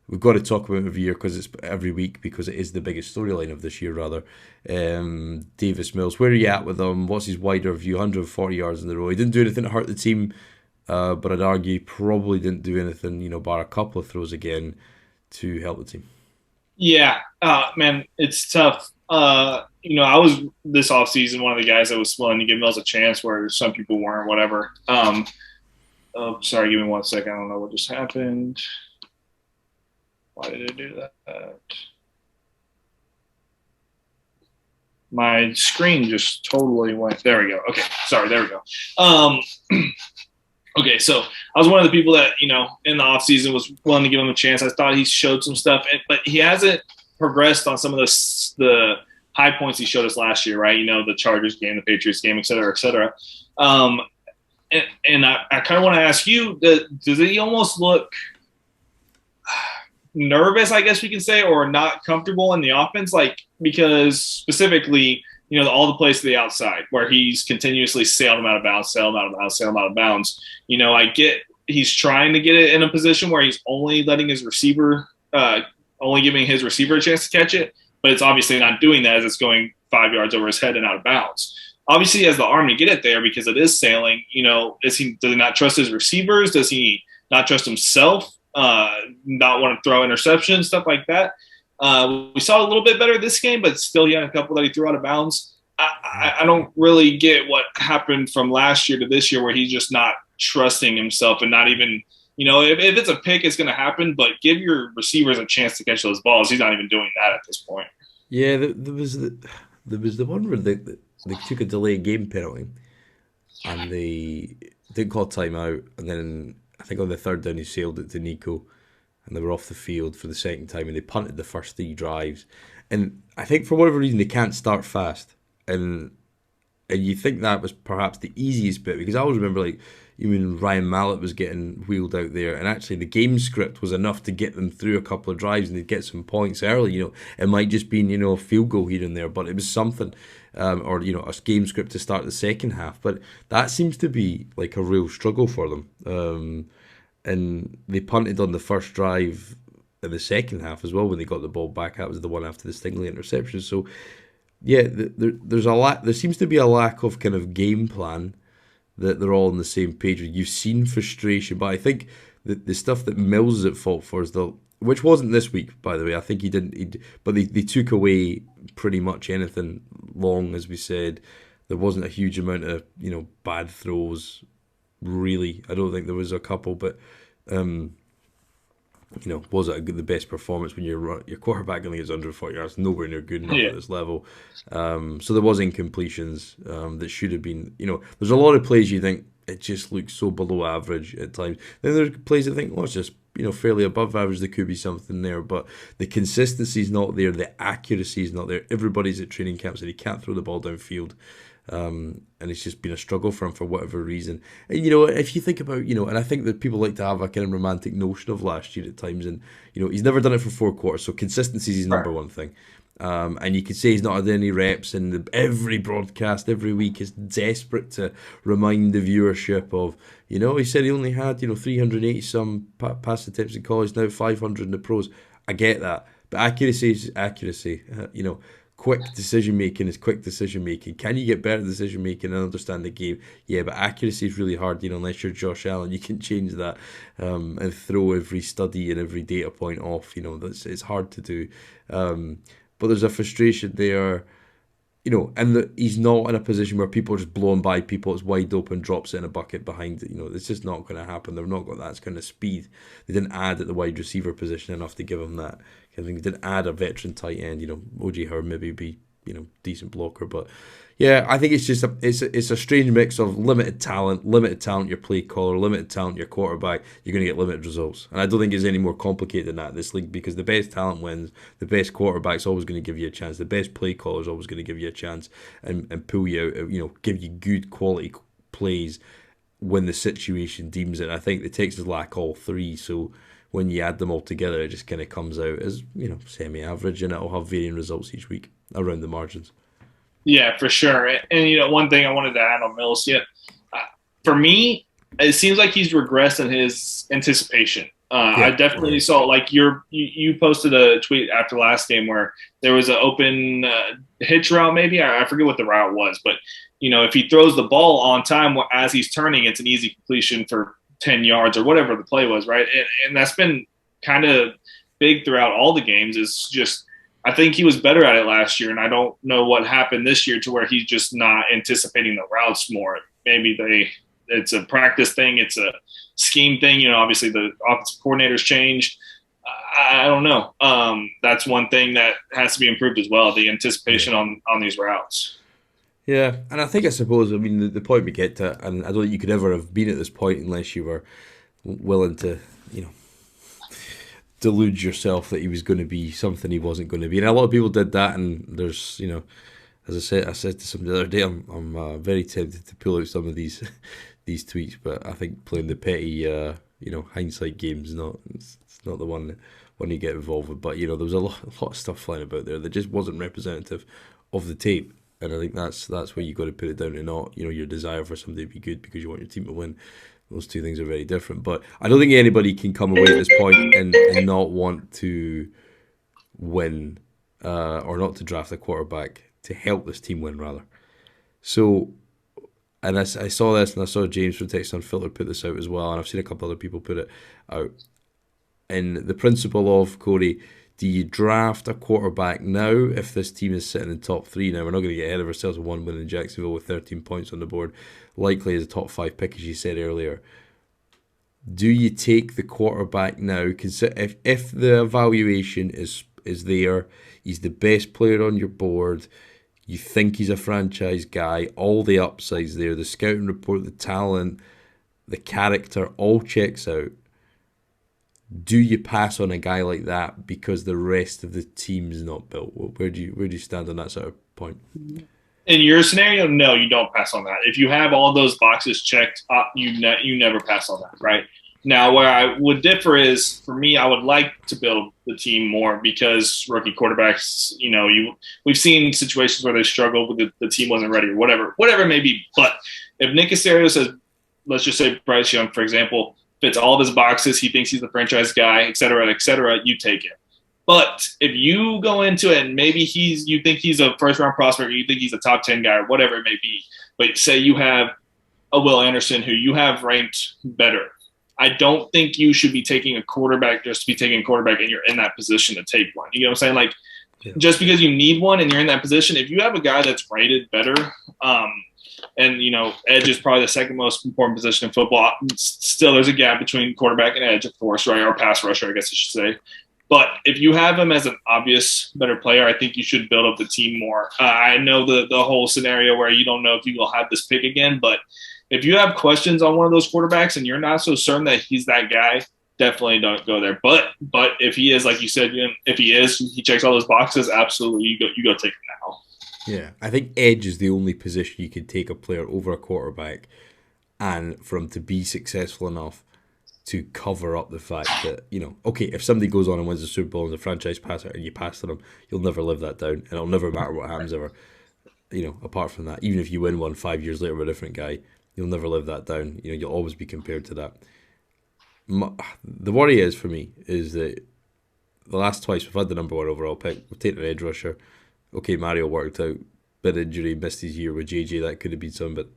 Speaker 1: We've got to talk about it every week because it is the biggest storyline of this year, rather. Davis Mills, where are you at with him? What's his wider view? 140 yards in the row. He didn't do anything to hurt the team, but I'd argue he probably didn't do anything, bar a couple of throws again to help the team.
Speaker 2: Yeah, man, it's tough. I was this offseason one of the guys that was willing to give Mills a chance where some people weren't, whatever. Sorry, give me 1 second. I don't know what just happened. Why did it do that? My screen just totally went. There we go. Okay, sorry. There we go. Okay, so I was one of the people that, in the offseason was willing to give him a chance. I thought he showed some stuff, but he hasn't progressed on some of the high points he showed us last year, right? The Chargers game, the Patriots game, et cetera, et cetera. And I kind of want to ask you, does he almost look nervous, I guess we can say, or not comfortable in the offense? Because specifically, all the plays to the outside where he's continuously sailed him out of bounds, sailed him out of bounds, sailed him out of bounds. I get he's trying to get it in a position where he's only letting his receiver, only giving his receiver a chance to catch it, but it's obviously not doing that as it's going 5 yards over his head and out of bounds. Obviously, he has the arm to get it there because it is sailing. Does he not trust his receivers? Does he not trust himself? Not want to throw interceptions, stuff like that. We saw a little bit better this game, but still he had a couple that he threw out of bounds. I don't really get what happened from last year to this year where he's just not trusting himself and not even, if it's a pick, it's going to happen, but give your receivers a chance to catch those balls. He's not even doing that at this point.
Speaker 1: Yeah, there was the one where they took a delay game penalty and they didn't call timeout, and then I think on the third down he sailed it to Nico and they were off the field for the second time and they punted the first 3 drives. And I think for whatever reason they can't start fast. And you think that was perhaps the easiest bit, because I always remember even Ryan Mallett was getting wheeled out there, and actually the game script was enough to get them through a couple of drives and they'd get some points early. It might just be a field goal here and there, but it was something, or a game script to start the second half. But that seems to be like a real struggle for them. And they punted on the first drive in the second half as well when they got the ball back. That was the one after the Stingley interception. So yeah, there's a lack. There seems to be a lack of kind of game plan that they're all on the same page. You've seen frustration, but I think the stuff that Mills is at fault for is which wasn't this week, by the way. I think he didn't. But they took away pretty much anything long, as we said. There wasn't a huge amount of bad throws. Really, I don't think there was a couple, but was it the best performance when your quarterback only gets under 40 yards? Nowhere near good enough at this level. So there was incompletions that should have been. There's a lot of plays you think it just looks so below average at times. Then there's plays I think, it's just fairly above average. There could be something there, but the consistency's not there. The accuracy's not there. Everybody's at training camps and he can't throw the ball downfield. And it's just been a struggle for him for whatever reason. And if you think about, and I think that people like to have a kind of romantic notion of last year at times, and he's never done it for 4 quarters, so consistency is his number one thing. And you could say he's not had any reps, and every broadcast every week is desperate to remind the viewership of, he said he only had 380 some pass attempts in college, now 500 in the pros. I get that, but accuracy is accuracy. Quick decision making is quick decision making. Can you get better decision making and understand the game? Yeah, but accuracy is really hard. Unless you're Josh Allen, you can change that and throw every study and every data point off. It's hard to do. But there's a frustration there. And he's not in a position where people are just blowing by people. It's wide open, drops it in a bucket behind it. It's just not going to happen. They've not got that kind of speed. They didn't add at the wide receiver position enough to give him that. I think they didn't add a veteran tight end. O.J. Howard maybe be decent blocker, but yeah, I think it's just it's a strange mix of limited talent, your play caller, limited talent, your quarterback. You're going to get limited results, and I don't think it's any more complicated than that in this league, because the best talent wins. The best quarterback's always going to give you a chance. The best play caller's always going to give you a chance and pull you out. Give you good quality plays when the situation deems it. I think the Texans lack all 3, so when you add them all together, it just kind of comes out as semi-average, and it'll have varying results each week around the margins.
Speaker 2: Yeah, for sure. And one thing I wanted to add on Mills, for me, it seems like he's regressed in his anticipation. I definitely saw, you posted a tweet after last game where there was an open hitch route, maybe. I forget what the route was, but if he throws the ball on time as he's turning, it's an easy completion for 10 yards or whatever the play was, right? And that's been kind of big throughout all the games. It's just, I think he was better at it last year, and I don't know what happened this year to where he's just not anticipating the routes more. Maybe it's a practice thing, it's a scheme thing. Obviously the offensive coordinators changed. I don't know. That's one thing that has to be improved as well, the anticipation on these routes.
Speaker 1: Yeah, and I suppose, the point we get to, and I don't think you could ever have been at this point unless you were willing to, delude yourself that he was going to be something he wasn't going to be. And a lot of people did that, and there's, as I said to somebody the other day, I'm very tempted to pull out some of these these tweets, but I think playing the petty, hindsight games, it's not the one you get involved with. But there was a lot of stuff flying about there that just wasn't representative of the tape, and I think that's where you got to put it down to not your desire for somebody to be good because you want your team to win. Those two things are very different. But I don't think anybody can come away at this point and not want to win or not to draft a quarterback to help this team win, rather. So, and I saw this, and I saw James from Texans Unfiltered put this out as well, and I've seen a couple other people put it out. And the principle of, Cody, do you draft a quarterback now if this team is sitting in top 3? Now, we're not going to get ahead of ourselves with one win in Jacksonville with 13 points on the board, likely as a top 5 pick, as you said earlier. Do you take the quarterback now? If the evaluation is there, he's the best player on your board, you think he's a franchise guy, all the upsides there, the scouting report, the talent, the character, all checks out. Do you pass on a guy like that because the rest of the team's not built? Where do you stand on that sort of point?
Speaker 2: In your scenario, no, you don't pass on that. If you have all those boxes checked, you never pass on that, right? Now, where I would differ is, for me, I would like to build the team more because rookie quarterbacks, we've seen situations where they struggled with the team wasn't ready or whatever it may be. But if Nick Caserio says, let's just say Bryce Young, for example, fits all of his boxes, he thinks he's the franchise guy, et cetera, you take it. But if you go into it and maybe you think he's a first-round prospect or you think he's a top 10 guy or whatever it may be, but say you have a Will Anderson who you have ranked better, I don't think you should be taking a quarterback just to be taking a quarterback and you're in that position to take one. You know what I'm saying? Just because you need one and you're in that position, if you have a guy that's rated better, and edge is probably the second most important position in football. Still, there's a gap between quarterback and edge, of course, right? Or pass rusher, I guess I should say. But if you have him as an obvious better player, I think you should build up the team more. I know the whole scenario where you don't know if you will have this pick again, but if you have questions on one of those quarterbacks and you're not so certain that he's that guy, definitely don't go there. But if he is, like you said, if he checks all those boxes, absolutely, you go take him now.
Speaker 1: Yeah, I think edge is the only position you can take a player over a quarterback and for him to be successful enough to cover up the fact that, okay, if somebody goes on and wins the Super Bowl as a franchise passer and you pass to them, you'll never live that down, and it'll never matter what happens ever. Apart from that, even if you win one 5 years later with a different guy, you'll never live that down. You'll always be compared to that. The worry is, for me, is that the last twice we've had the number 1 overall pick, we've taken an edge rusher. Okay, Mario worked out, bit injury, missed his year with JJ, that could have been some, but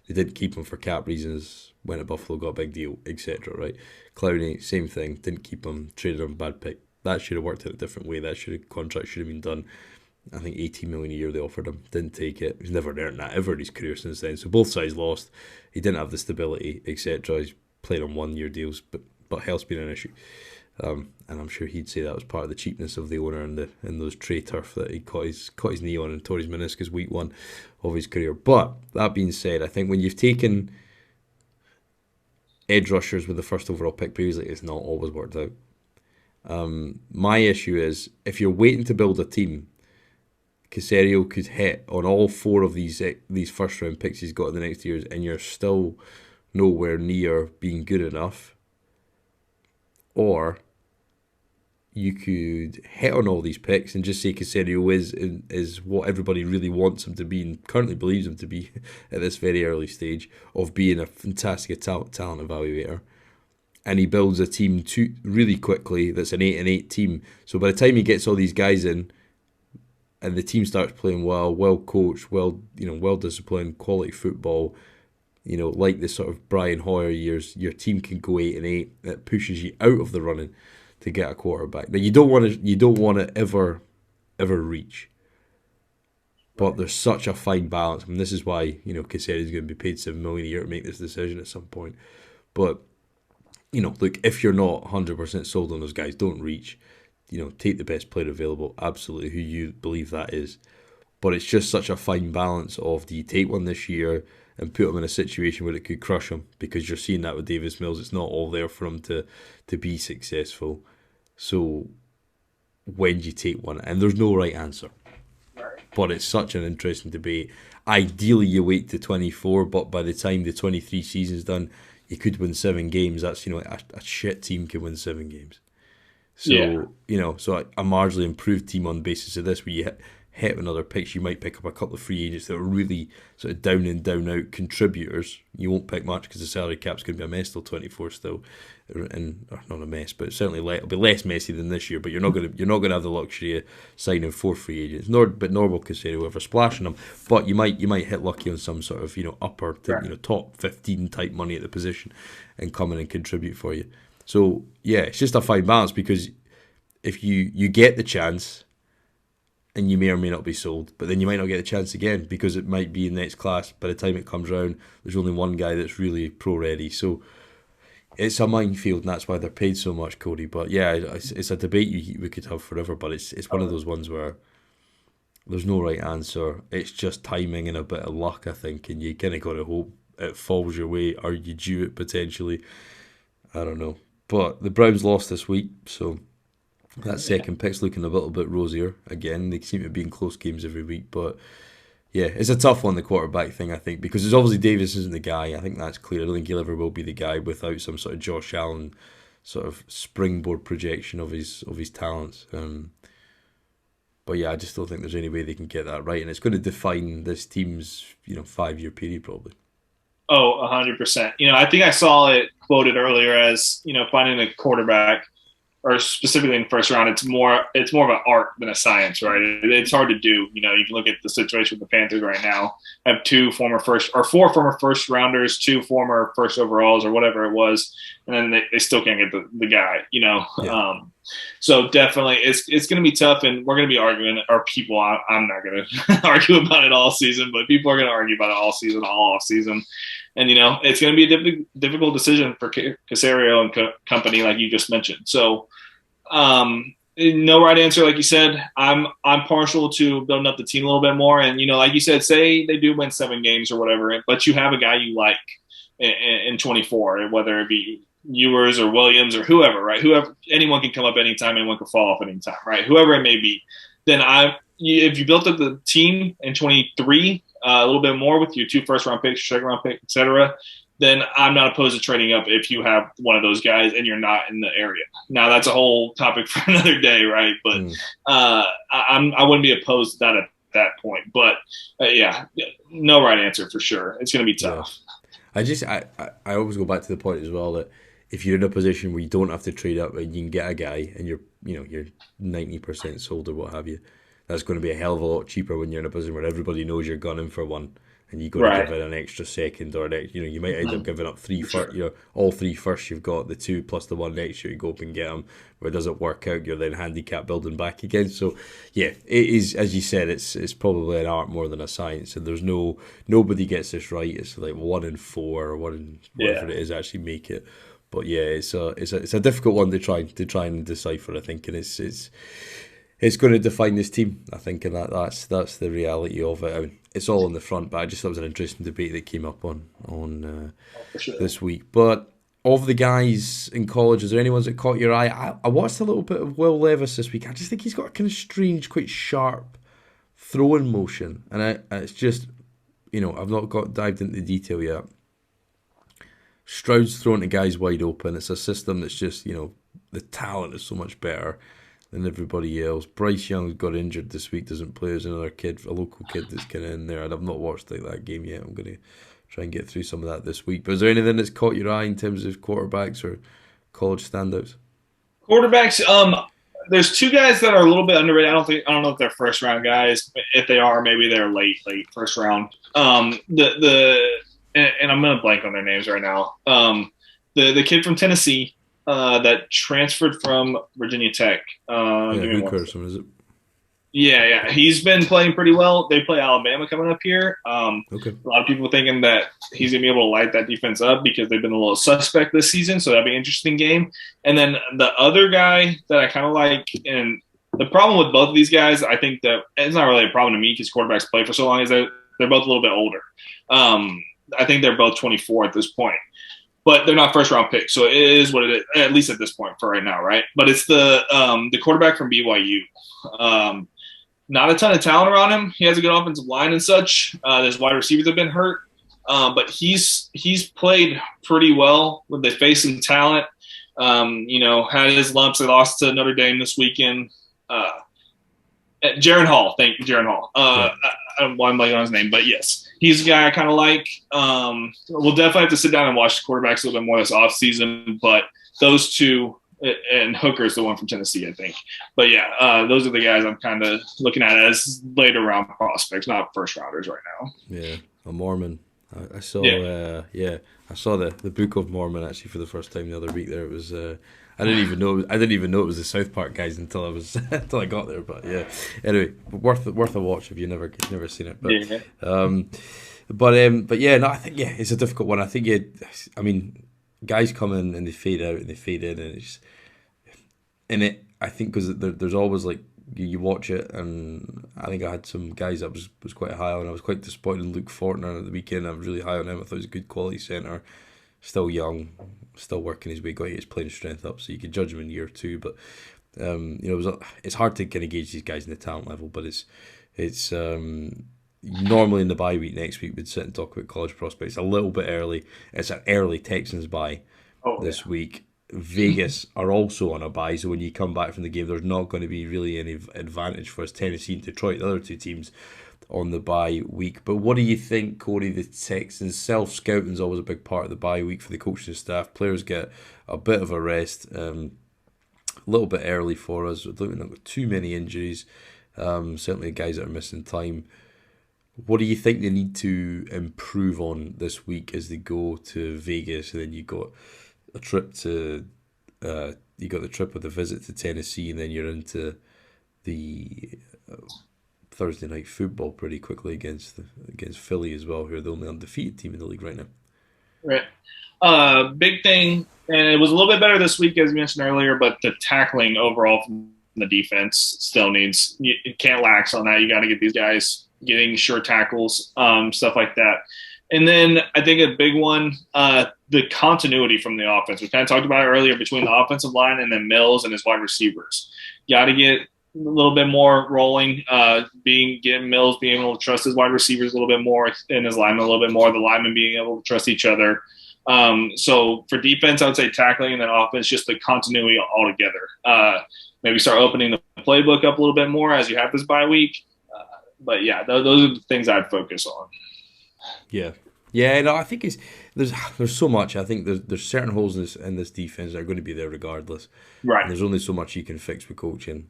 Speaker 1: they didn't keep him for cap reasons, went to Buffalo, got a big deal, etc., right? Clowney, same thing, didn't keep him, traded him, bad pick. That should have worked out a different way, contract should have been done. I think $18 million a year they offered him, didn't take it. He's never earned that ever in his career since then, so both sides lost. He didn't have the stability, etc. He's played on 1 year deals, but health's been an issue. And I'm sure he'd say that was part of the cheapness of the owner and those tray turf that he caught his knee on and tore his meniscus week 1 of his career. But that being said, I think when you've taken edge rushers with the first overall pick previously, it's not always worked out. My issue is if you're waiting to build a team, Caserio could hit on all 4 of these first round picks he's got in the next years, and you're still nowhere near being good enough. Or you could hit on all these picks and just say Caserio is what everybody really wants him to be and currently believes him to be at this very early stage of being a fantastic talent evaluator. And he builds a team really quickly that's an 8-8 team. So by the time he gets all these guys in and the team starts playing well coached, well disciplined, quality football, like the sort of Brian Hoyer years, your team can go 8-8. That pushes you out of the running to get a quarterback. Now you don't want to ever reach, but there's such a fine balance. I mean, this is why Caserio is going to be paid $7 million a year to make this decision at some point. But look, if you're not 100% sold on those guys, don't reach. Take the best player available, absolutely, who you believe that is. But it's just such a fine balance of, do you take one this year and put him in a situation where it could crush him? Because you're seeing that with Davis Mills. It's not all there for him to be successful. So when do you take one? And there's no right answer.
Speaker 2: Right.
Speaker 1: But it's such an interesting debate. Ideally, you wait to 24, but by the time the 23 season's done, you could win 7 games. That's, a shit team can win 7 games. So, so a marginally improved team on the basis of this, where you hit another picks, you might pick up a couple of free agents that are really sort of down and down out contributors. You won't pick much because the salary cap's going to be a mess till 24 still, and or not a mess, but certainly it'll be less messy than this year. But you're not going to have the luxury of signing 4 free agents, nor will consider whoever splashing them. But you might hit lucky on some sort of upper top 15 type money at the position, and come in and contribute for you. So yeah, it's just a fine balance, because if you get the chance, and you may or may not be sold, but then you might not get the chance again, because it might be in the next class. By the time it comes round, there's only one guy that's really pro ready. So it's a minefield, and that's why they're paid so much, Cody. But yeah, it's a debate we could have forever. But it's one of those ones where there's no right answer. It's just timing and a bit of luck, I think, and you kind of got to hope it falls your way, or you due it potentially. I don't know. But the Browns lost this week, so that second pick's looking a little bit rosier again. They seem to be in close games every week, but yeah, it's a tough one, the quarterback thing, I think, because there's obviously Davis isn't the guy. I think that's clear. I don't think he'll ever will be the guy without some sort of Josh Allen sort of springboard projection of his talents. But yeah, I just don't think there's any way they can get that right, and it's going to define this team's 5-year period probably.
Speaker 2: Oh, 100%. I think I saw it quoted earlier as finding a quarterback, or specifically in the first round, it's more of an art than a science, right? It's hard to do. You can look at the situation with the Panthers right now. Have 4 former first rounders, 2 former first overalls, or whatever it was, and then they still can't get the guy.
Speaker 1: Yeah.
Speaker 2: So definitely, it's going to be tough, and we're going to be arguing. Or people, I'm not going to argue about it all season, but people are going to argue about it all season, all off season. And, it's going to be a difficult decision for Caserio and company, like you just mentioned. So, no right answer, like you said. I'm partial to building up the team a little bit more. And, like you said, say they do win 7 games or whatever, but you have a guy you like in 24, whether it be Ewers or Williams or whoever, right? Anyone can come up anytime, anyone can fall off anytime, right? Whoever it may be. Then if you built up the team in 23, a little bit more with your 2 first-round picks, your second-round pick, etc., then I'm not opposed to trading up if you have one of those guys and you're not in the area. Now, that's a whole topic for another day, right? But I wouldn't be opposed to that at that point. But, yeah, no right answer for sure. It's going to be tough.
Speaker 1: Yeah. I always go back to the point as well that if you're in a position where you don't have to trade up and you can get a guy and you're 90% sold or what have you, that's going to be a hell of a lot cheaper when you're in a position where everybody knows you're gunning for one, and you got to give it an extra second, or you might end up giving up 3 first, all 3 first. You've got the 2 plus the 1 extra. You go up and get them. Where it doesn't work out, you're then handicap building back again. So yeah, it is, as you said, it's probably an art more than a science, and there's nobody gets this right. It's like 1 in 4 or 1 in whatever it is actually make it. But yeah, it's a difficult one to try and decipher, I think, and it's going to define this team, I think, and that's the reality of it. I mean, it's all on the front, but I just thought it was an interesting debate that came up on this week. But of the guys in college, is there anyone that caught your eye? I watched a little bit of Will Levis this week. I just think he's got a kind of strange, quite sharp throwing motion, and it's just, I've not dived into the detail yet. Stroud's throwing to guys wide open. It's a system that's just, the talent is so much better than everybody else. Bryce Young got injured this week, doesn't play. There's another kid, a local kid that's kind of in there, and I've not watched that game yet. I'm going to try and get through some of that this week. But is there anything that's caught your eye in terms of quarterbacks or college standouts?
Speaker 2: Quarterbacks, there's 2 guys that are a little bit underrated. I don't know if they're first round guys. If they are, maybe they're late first round. And I'm going to blank on their names right now. The kid from Tennessee that transferred from Virginia Tech.
Speaker 1: Who Carson, is it?
Speaker 2: Yeah. He's been playing pretty well. They play Alabama coming up here.
Speaker 1: Okay.
Speaker 2: A lot of people thinking that he's going to be able to light that defense up because they've been a little suspect this season, so that'd be an interesting game. And then the other guy that I kind of like, and the problem with both of these guys, I think that it's not really a problem to me because quarterbacks play for so long, is that they're both a little bit older. I think they're both 24 at this point. but they're not first round picks, so it is what it is, at least at this point for right now, right? But it's the quarterback from BYU. Not a ton of talent around him. He has a good offensive line and such. His wide receivers have been hurt, but he's played pretty well when they face some talent. Had his lumps. They lost to Notre Dame this weekend. Jaron Hall, thank you, Jaron Hall. I'm blanking on his name, but yes, he's a guy I kind of like. We'll definitely have to sit down and watch the quarterbacks a little bit more this offseason, but those two, and Hooker's the one from Tennessee, I think. But yeah, those are the guys I'm kind of looking at as later round prospects, not first rounders right now.
Speaker 1: Yeah, a Mormon. I saw. I saw the Book of Mormon actually for the first time the other week. There it was. I didn't even know it was the South Park guys until I got there. But yeah, anyway, worth a watch if you've never seen it. But yeah, no, I think it's a difficult one. I think guys come in and they fade out and they fade in, and it's I think because there's always like you watch it, and I think I had some guys that was quite high on. I was quite disappointed in Luke Fortner at the weekend. I was really high on him. I thought he was a good quality centre, still young, still working his way, got his playing strength up, so you could judge him in year two. But it's hard to kind of gauge these guys in the talent level. But it's normally in the bye week next week we'd sit and talk about college prospects a little bit early. It's an early Texans bye this week. Vegas are also on a bye, so when you come back from the game, there's not going to be really any advantage for us. Tennessee and Detroit, the other two teams, on the bye week. But what do you think, Cody? The Texans self-scouting is always a big part of the bye week for the coaching staff. Players get a bit of a rest, a little bit early for us. We're looking at too many injuries. Certainly, guys that are missing time. What do you think they need to improve on this week as they go to Vegas, and then you got a trip to you got the trip with a visit to Tennessee, and then you're into the Thursday night football pretty quickly against Philly as well, who are the only undefeated team in the league right now.
Speaker 2: Right. Big thing, and it was a little bit better this week as you mentioned earlier, but the tackling overall from the defense still needs, you can't lax on that. You got to get these guys getting sure tackles, stuff like that. And then I think a big one, the continuity from the offense. We kind of talked about it earlier between the offensive line and then Mills and his wide receivers. Got to get a little bit more rolling, getting Mills being able to trust his wide receivers a little bit more and his linemen a little bit more, the linemen being able to trust each other. So for defense, I would say tackling, and then offense, just the continuity altogether. Maybe start opening the playbook up a little bit more as you have this bye week. But yeah, those are the things I'd focus on.
Speaker 1: Yeah. No, I think there's so much. I think there's certain holes in this defense that are going to be there regardless.
Speaker 2: Right.
Speaker 1: And there's only so much you can fix with coaching.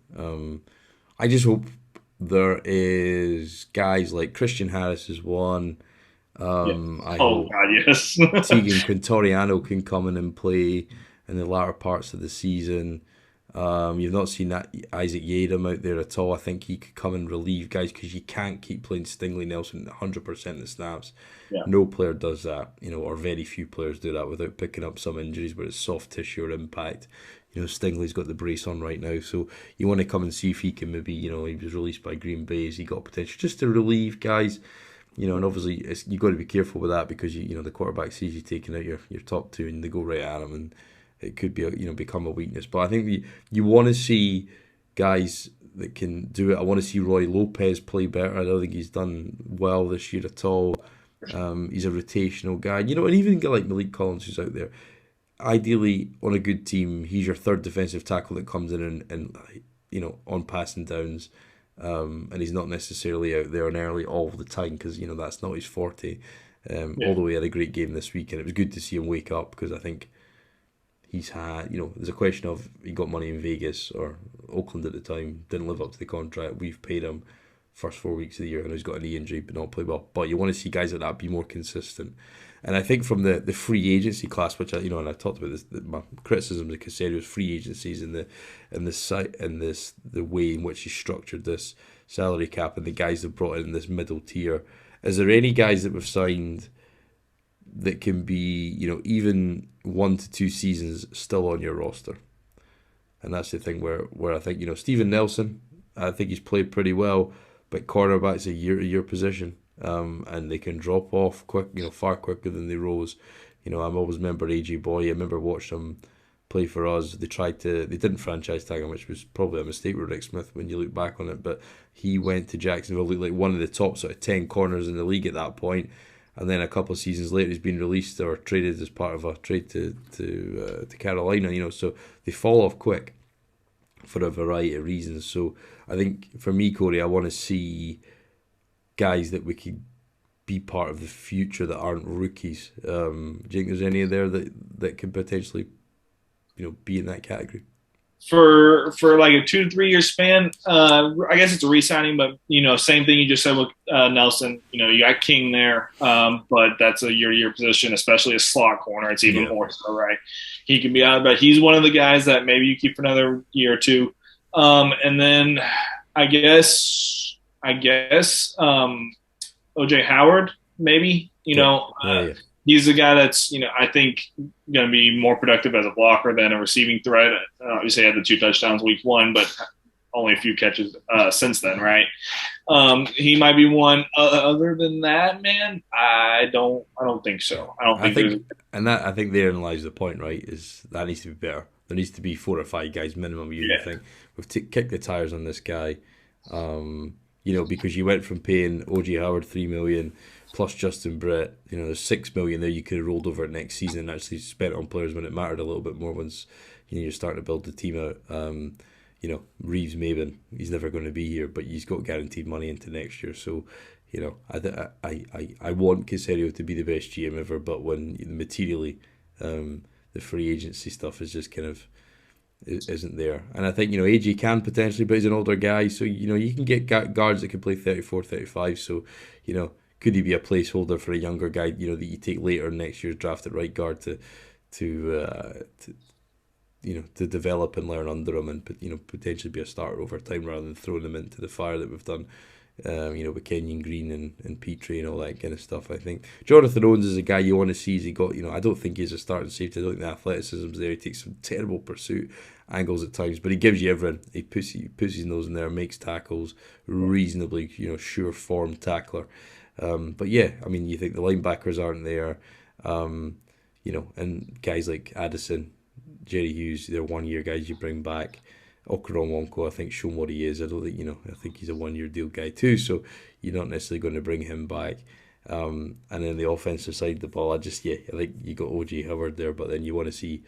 Speaker 1: I just hope there is guys like Christian Harris is one. I hope
Speaker 2: God, yes.
Speaker 1: Tegan Quintoriano can come in and play in the latter parts of the season. You've not seen that Isaac Yadam out there at all. I think he could come and relieve guys because you can't keep playing Stingley Nelson 100% of the snaps.
Speaker 2: Yeah.
Speaker 1: No player does that, or very few players do that without picking up some injuries where it's soft tissue or impact. Stingley's got the brace on right now, so you want to come and see if he can maybe, he was released by Green Bay, has he got potential just to relieve guys, and obviously you've got to be careful with that because the quarterback sees you taking out your top two and they go right at him, and it could be become a weakness. But I think you want to see guys that can do it. I want to see Roy Lopez play better. I don't think he's done well this year at all. He's a rotational guy, and even a guy like Malik Collins who's out there. Ideally, on a good team, he's your third defensive tackle that comes in and on passing downs, and he's not necessarily out there and early all the time because that's not his forte. Although he had a great game this week, and it was good to see him wake up because I think he's had, there's a question of he got money in Vegas or Oakland at the time, didn't live up to the contract. We've paid him first 4 weeks of the year, and he's got a knee injury but not play well. But you want to see guys like that be more consistent. And I think from the free agency class, which and I talked about this, my criticism of Caserio's free agencies and the way in which he structured this salary cap and the guys that brought in this middle tier. Is there any guys that we've signed that can be, even 1 to 2 seasons still on your roster? And that's the thing where I think, Steven Nelson, I think he's played pretty well, but cornerback's a year-to-year position, and they can drop off quick, far quicker than they rose. I'm always remember AJ Boy. I remember watching him play for us. They didn't franchise tag him, which was probably a mistake with Rick Smith when you look back on it. But he went to Jacksonville, looked like one of the top sort of 10 corners in the league at that point. And then a couple of seasons later, he's been released or traded as part of a trade to Carolina. So they fall off quick for a variety of reasons. So I think for me, Corey, I want to see guys that we could be part of the future that aren't rookies. Do you think there's any there that could potentially, be in that category?
Speaker 2: For like a 2 to 3 year span, I guess it's a re-signing, but same thing you just said with Nelson. You got King there, but that's a year-to-year position, especially a slot corner. It's even more so, right? He can be out, but he's one of the guys that maybe you keep for another year or two. And then I guess OJ Howard, maybe. He's a guy that's, I think going to be more productive as a blocker than a receiving threat. Obviously, he had the 2 touchdowns week 1, but only a few catches since then, right? He might be one. Other than that, man, I don't think so.
Speaker 1: I think therein lies the point, right? Is that needs to be better. There needs to be 4 or 5 guys minimum. You think we've kicked the tires on this guy, because you went from paying OJ Howard $3 million. Plus Justin Britt, there's $6 million there you could have rolled over next season and actually spent on players when it mattered a little bit more once you're starting to build the team out. Reeves Maben, he's never going to be here, but he's got guaranteed money into next year. So, I want Caserio to be the best GM ever, but when materially the free agency stuff is just kind of isn't there. And I think, AJ can potentially, but he's an older guy, so you can get guards that can play 34, 35. So, could he be a placeholder for a younger guy, that you take later next year's draft at right guard to develop and learn under him and potentially be a starter over time rather than throwing him into the fire that we've done, with Kenyon Green and Petrie and all that kind of stuff. I think Jonathan Owens is a guy you want to see. He got, I don't think he's a starting safety. I don't think the athleticism's there. He takes some terrible pursuit angles at times, but he gives you everything. He puts his nose in there, makes tackles, reasonably, sure form tackler. But yeah, you think the linebackers aren't there, and guys like Addison, Jerry Hughes, they're 1 year guys you bring back. Okoronkwo, I think, shown what he is. I don't think, I think he's a 1 year deal guy too, so you're not necessarily going to bring him back. And then the offensive side of the ball, I think you got OJ Howard there, but then you want to see,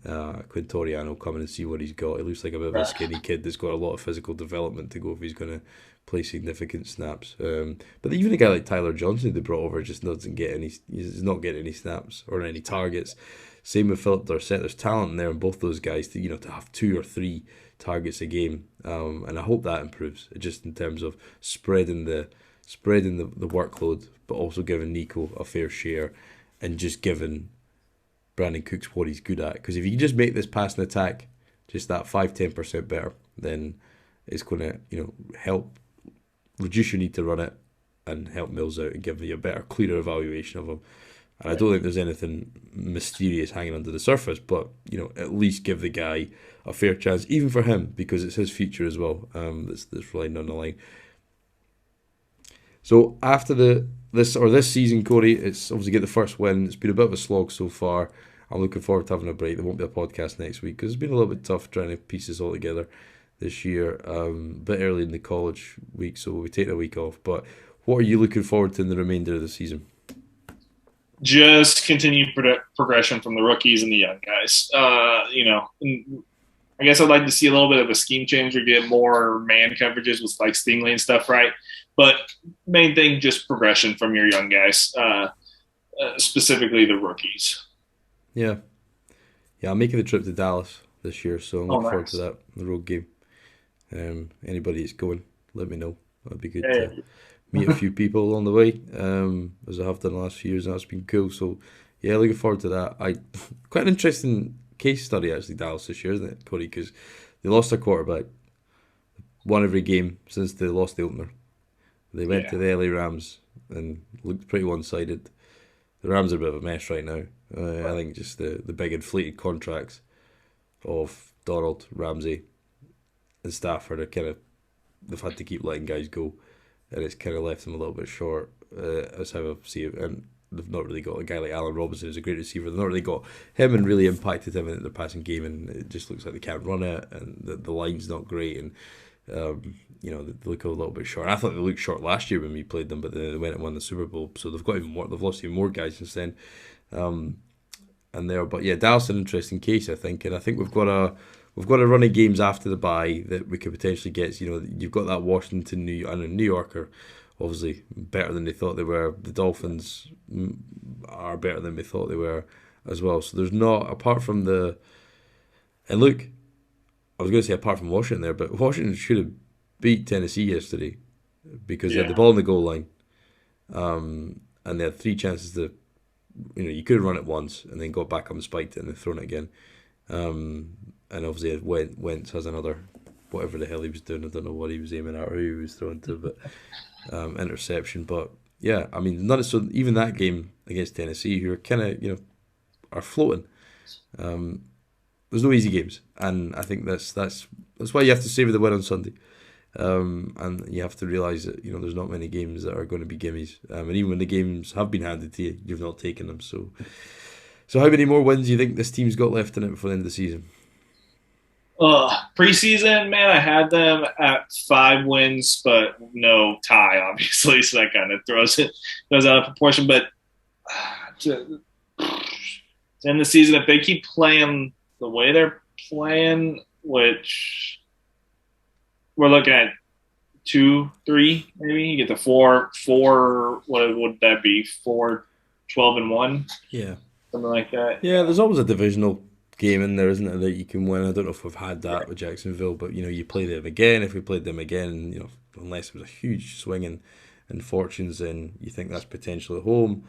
Speaker 1: Quintoriano come in and see what he's got. He looks like a bit of a skinny kid that's got a lot of physical development to go if he's going to play significant snaps. But even a guy like Tyler Johnson they brought over just doesn't get any. He's not getting any snaps or any targets. Same with Philip Dorsett. There's talent in there in both those guys to to have 2 or 3 targets a game. And I hope that improves just in terms of spreading the workload, but also giving Nico a fair share and just giving Brandon Cooks what he's good at. Because if you can just make this passing attack just that 5-10% better, then it's going to help reduce your need to run it and help Mills out and give you a better, clearer evaluation of him. And I don't think there's anything mysterious hanging under the surface, but at least give the guy a fair chance, even for him, because it's his future as well. That's relying on the line. So after this season, Corey, it's obviously get the first win. It's been a bit of a slog so far. I'm looking forward to having a break. There won't be a podcast next week because it's been a little bit tough trying to piece this all together this year. A bit early in the college week, so we'll be taking a week off. But what are you looking forward to in the remainder of the season?
Speaker 2: Just continued progression from the rookies and the young guys. I guess I'd like to see a little bit of a scheme change or get more man coverages with like Stingley and stuff, right? But main thing, just progression from your young guys, specifically the rookies.
Speaker 1: Yeah, I'm making the trip to Dallas this year, so I'm looking forward to that, the road game. Anybody that's going, let me know. That'd be good to meet a few people along the way, as I have done the last few years, and that's been cool. So, yeah, looking forward to that. Quite an interesting case study, actually, Dallas this year, isn't it, Cody? Because they lost their quarterback, won every game since they lost the opener. They went to the LA Rams and looked pretty one-sided. The Rams are a bit of a mess right now. I think just the big inflated contracts of Donald, Ramsey, and Stafford are they've had to keep letting guys go, and it's kind of left them a little bit short. That's how I see it. And they've not really got a guy like Allen Robinson who's a great receiver. They've not really got him and really impacted him in their passing game, and it just looks like they can't run it, and the line's not great, and they look a little bit short. I thought they looked short last year when we played them, but then they went and won the Super Bowl, so they've got even more. They've lost even more guys since then. But yeah, Dallas an interesting case, I think, and I think we've got a running games after the bye that we could potentially get. You've got that Washington, New York are obviously better than they thought they were. The Dolphins are better than we thought they were as well. So there's not, apart from and look, I was going to say apart from Washington there, but Washington should have beat Tennessee yesterday because they had the ball on the goal line, and they had 3 chances to, you could have run it once and then got back up and spiked it and then thrown it again. And obviously Wentz has another, whatever the hell he was doing, I don't know what he was aiming at or who he was throwing to, but interception. But yeah, I mean, so even that game against Tennessee, who are kind of, are floating. There's no easy games, and I think that's why you have to savour the win on Sunday, and you have to realise that there's not many games that are going to be gimmies, and even when the games have been handed to you, you've not taken them. So how many more wins do you think this team's got left in it before the end of the season?
Speaker 2: Preseason, man, I had them at 5 wins, but no tie, obviously, so that kind of throws out of proportion. But to end the season, if they keep playing the way they're playing, which we're looking at 2, 3, maybe you get to 4. What would that be? 4, 12-1.
Speaker 1: Yeah,
Speaker 2: something like that.
Speaker 1: Yeah, there's always a divisional game in there, isn't it, that you can win. I don't know if we've had that with Jacksonville, but you play them again. If we played them again, unless it was a huge swing in fortunes, then you think that's potential at home.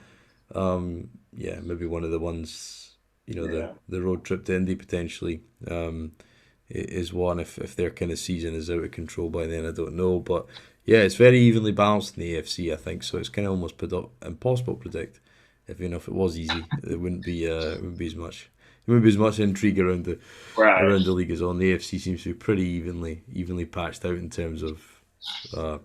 Speaker 1: Maybe one of the ones. The road trip to Indy potentially is one if their kind of season is out of control by then. I don't know, but yeah, it's very evenly balanced in the AFC, I think. So it's kind of almost impossible to predict. If it was easy, it wouldn't be as much. There wouldn't be as much intrigue around the league as on. The AFC seems to be pretty evenly patched out in terms of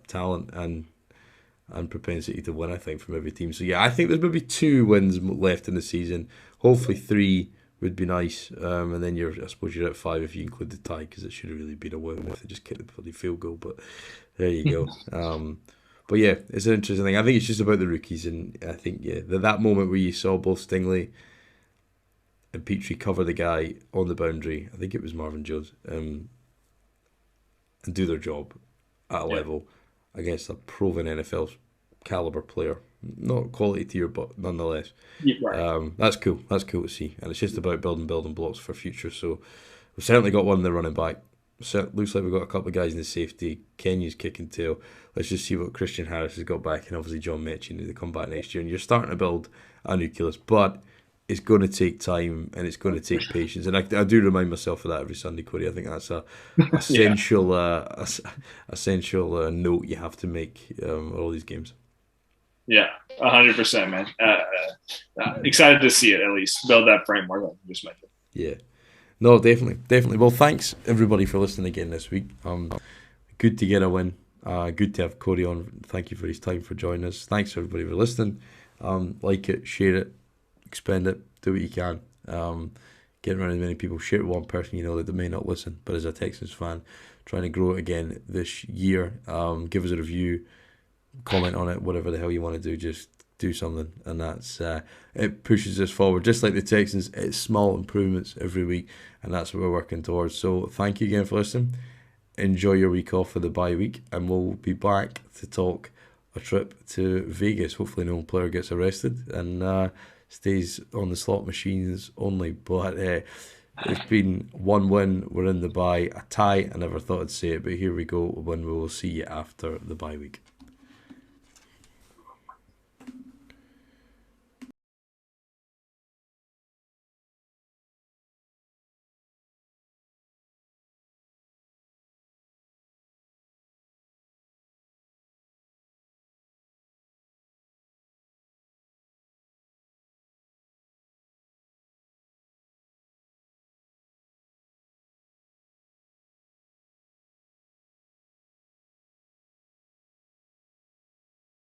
Speaker 1: talent and propensity to win, I think, from every team. So yeah, I think there's maybe 2 wins left in the season. Hopefully 3 would be nice, and then I suppose you're at 5 if you include the tie, because it should have really been a win if they just kicked the bloody field goal. But there you go. But yeah, it's an interesting thing. I think it's just about the rookies, and I think that moment where you saw both Stingley and Petrie cover the guy on the boundary, I think it was Marvin Jones, and do their job at a level against a proven NFL caliber player. Not quality tier, but nonetheless. That's cool. That's cool to see. And it's just about building blocks for future. So we've certainly got one in the running back. Looks like we've got a couple of guys in the safety. Kenyu's kicking tail. Let's just see what Christian Harris has got back, and obviously John Mechie need to come back next year. And you're starting to build a nucleus, but it's going to take time and it's going to take patience. And I do remind myself of that every Sunday, Cody. I think that's a essential note you have to make all these games.
Speaker 2: Yeah, 100%, man. Excited to see it, at least build that framework like you just mentioned.
Speaker 1: Yeah, no, definitely. Well, thanks everybody for listening again this week. Good to get a win. Good to have Cody on. Thank you for his time for joining us. Thanks everybody for listening. Like it, share it, expand it, do what you can. Get around as many people. Share it with one person you know that they may not listen, but as a Texans fan, trying to grow it again this year. Give us a review. Comment on it, whatever the hell you want to do, just do something, and that's it pushes us forward. Just like the Texans, it's small improvements every week, and that's what we're working towards. So thank you again for listening. Enjoy your week off for the bye week, and we'll be back to talk a trip to Vegas. Hopefully no player gets arrested and stays on the slot machines only, but it's been 1 win, we're in the bye, a tie. I never thought I'd say it, but here we go, when we will see you after the bye week.